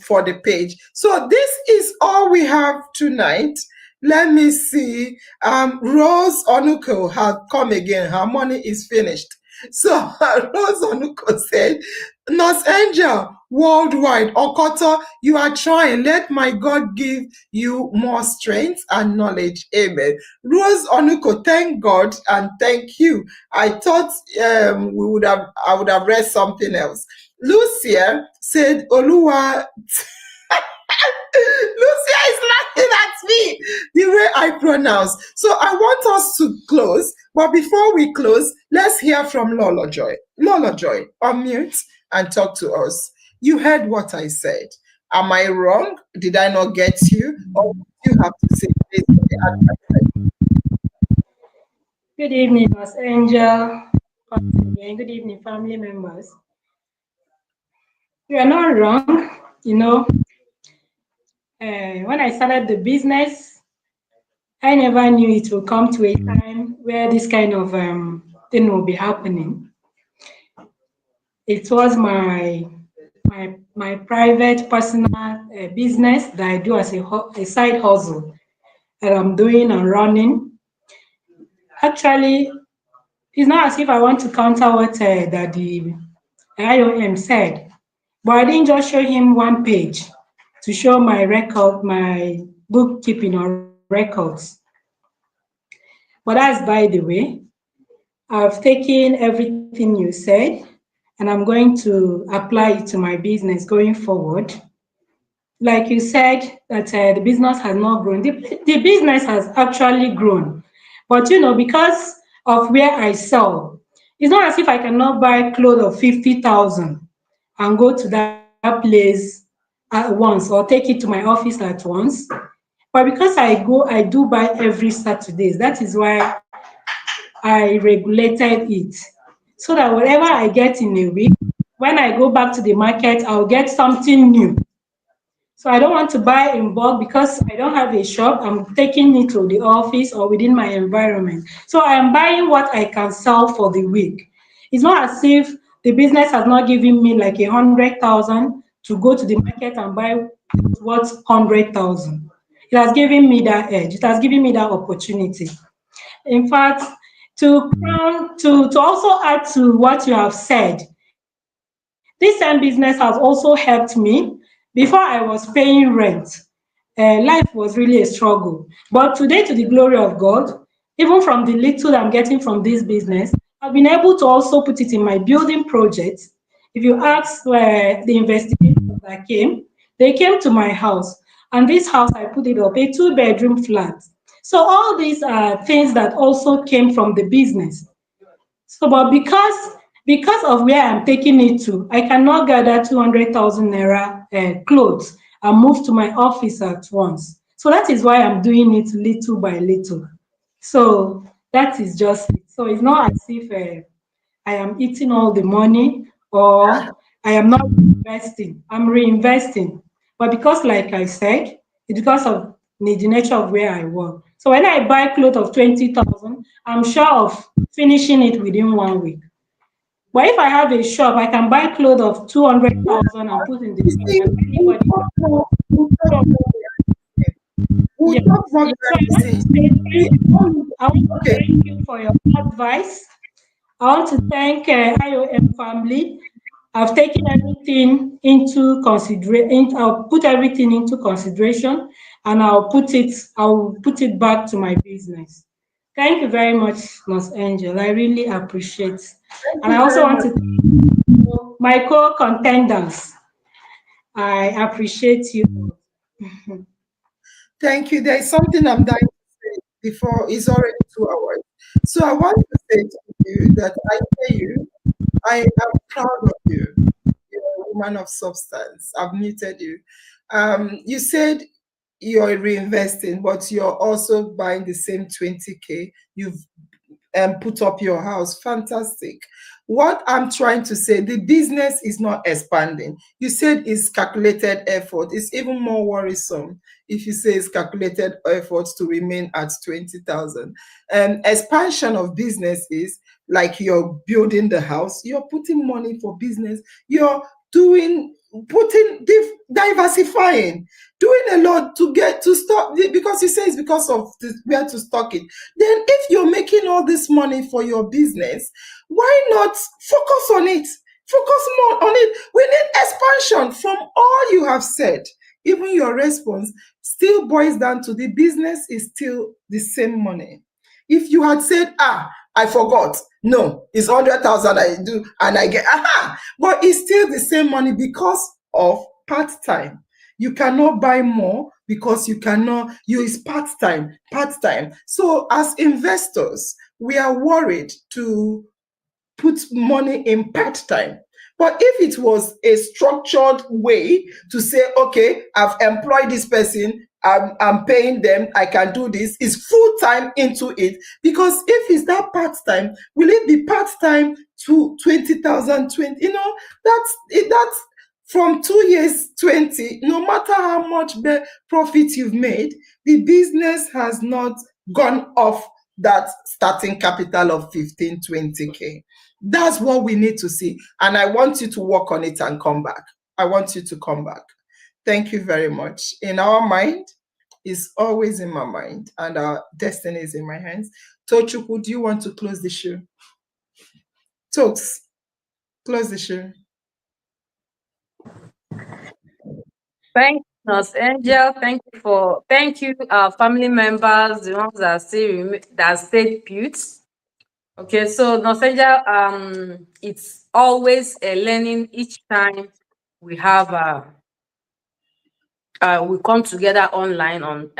for the page. So this is all we have tonight. Let me see. Rose Onuko has come again. Her money is finished. So Rose Onuko said, Nurse Angel, worldwide, Okoto, you are trying. Let my God give you more strength and knowledge. Amen. Rose Onuko, thank God and thank you. I thought I would have read something else. Lucia said, Oluwa. Lucia is laughing at me the way I pronounce. So I want us to close, but before we close, let's hear from Lola Joy. Lola Joy, unmute and talk to us. You heard what I said. Am I wrong? Did I not get you? Or what do you have to say based on the advice? Good evening, Miss Angel. Good evening, family members. You are not wrong. When I started the business, I never knew it will come to a time where this kind of thing will be happening. It was my private personal business that I do as a side hustle that I'm doing and running. Actually, it's not as if I want to counter what that the IOM said, but I didn't just show him one page to show my record, my bookkeeping or records. But that's by the way. I've taken everything you said and I'm going to apply it to my business going forward. Like you said, that the business has not grown. The business has actually grown. But because of where I sell, it's not as if I cannot buy clothes of 50,000 and go to that place at once or take it to my office at once. But because I do buy every Saturdays, that is why I regulated it so that whatever I get in a week, when I go back to the market, I'll get something new. So I don't want to buy in bulk because I don't have a shop. I'm taking it to the office or within my environment. So I am buying what I can sell for the week. It's not as if the business has not given me like 100,000 to go to the market and buy what's 100,000. It has given me that edge. It has given me that opportunity. In fact, to also add to what you have said, this same business has also helped me. Before I was paying rent, life was really a struggle. But today, to the glory of God, even from the little I'm getting from this business, I've been able to also put it in my building projects. If you ask the investigators that came, they came to my house, and this house I put it up a two-bedroom flat. So all these are things that also came from the business. So, but because of where I'm taking it to, I cannot gather 200,000 naira clothes and move to my office at once. So that is why I'm doing it little by little. So that is just it. So it's not as if I am eating all the money or I am not investing. I'm reinvesting. But because, like I said, it's because of the nature of where I work. So when I buy clothes of 20,000, I'm sure of finishing it within 1 week. But if I have a shop, I can buy clothes of 200,000 and put in the You shop see, and anybody can. So, we'll yes. talk more So I behind the want to scenes. say thank you. I want to Okay. thank you for your advice. I want to thank IOM family. I've taken everything into consideration. I'll put everything into consideration, and I'll put it back to my business. Thank you very much, Miss Angel. I really appreciate. Thank And I you also very want much. to thank my co-contenders. I appreciate you. Thank you. There is something I'm dying to say before it's already 2 hours. So I want to say to you that I hear you. I am proud of you. You're a woman of substance. I've muted you. You said you're reinvesting, but you're also buying the same 20K. You've put up your house. Fantastic. What I'm trying to say, the business is not expanding. You said it's calculated effort. It's even more worrisome if you say it's calculated efforts to remain at 20,000. Expansion of business is like you're building the house, you're putting money for business, you're doing diversifying, doing a lot to get to stop, because you say it's because of where to stock it. Then if you're making all this money for your business, why not focus on it? Focus more on it. We need expansion. From all you have said, even your response still boils down to the business is still the same money. If you had said, I forgot, no, it's 100,000 I do and I get, but it's still the same money because of part-time. You cannot buy more because it's part-time. So as investors, we are worried to put money in part-time. But if it was a structured way to say, okay, I've employed this person, I'm paying them, I can do this, is full-time into it. Because if it's that part-time, will it be part-time to 20,000, 20? That's from 2 years, 20, no matter how much profit you've made, the business has not gone off that starting capital of 15, 20K. That's what we need to see. And I want you to work on it and come back. I want you to come back. Thank you very much. In our mind, it's always in my mind, and our destiny is in my hands. Tochukwu, do you want to close the show? Tokes, close the show. Thank Nurse Angel, thank you, our family members, the ones that stayed put. Okay, so Nurse Angel, it's always a learning each time we have we come together online on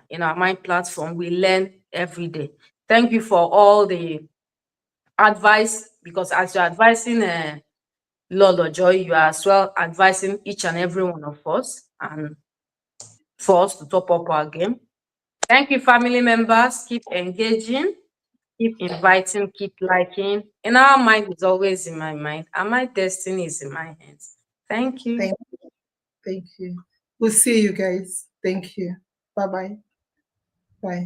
in our mind platform. We learn every day. Thank you for all the advice, because as you're advising Lord Joy, you are as well advising each and every one of us, and for us to top up our game. Thank you, family members. Keep engaging, keep inviting, keep liking. In our mind is always in my mind, and my destiny is in my hands. Thank you. Thank you. We'll see you guys. Thank you. Bye-bye.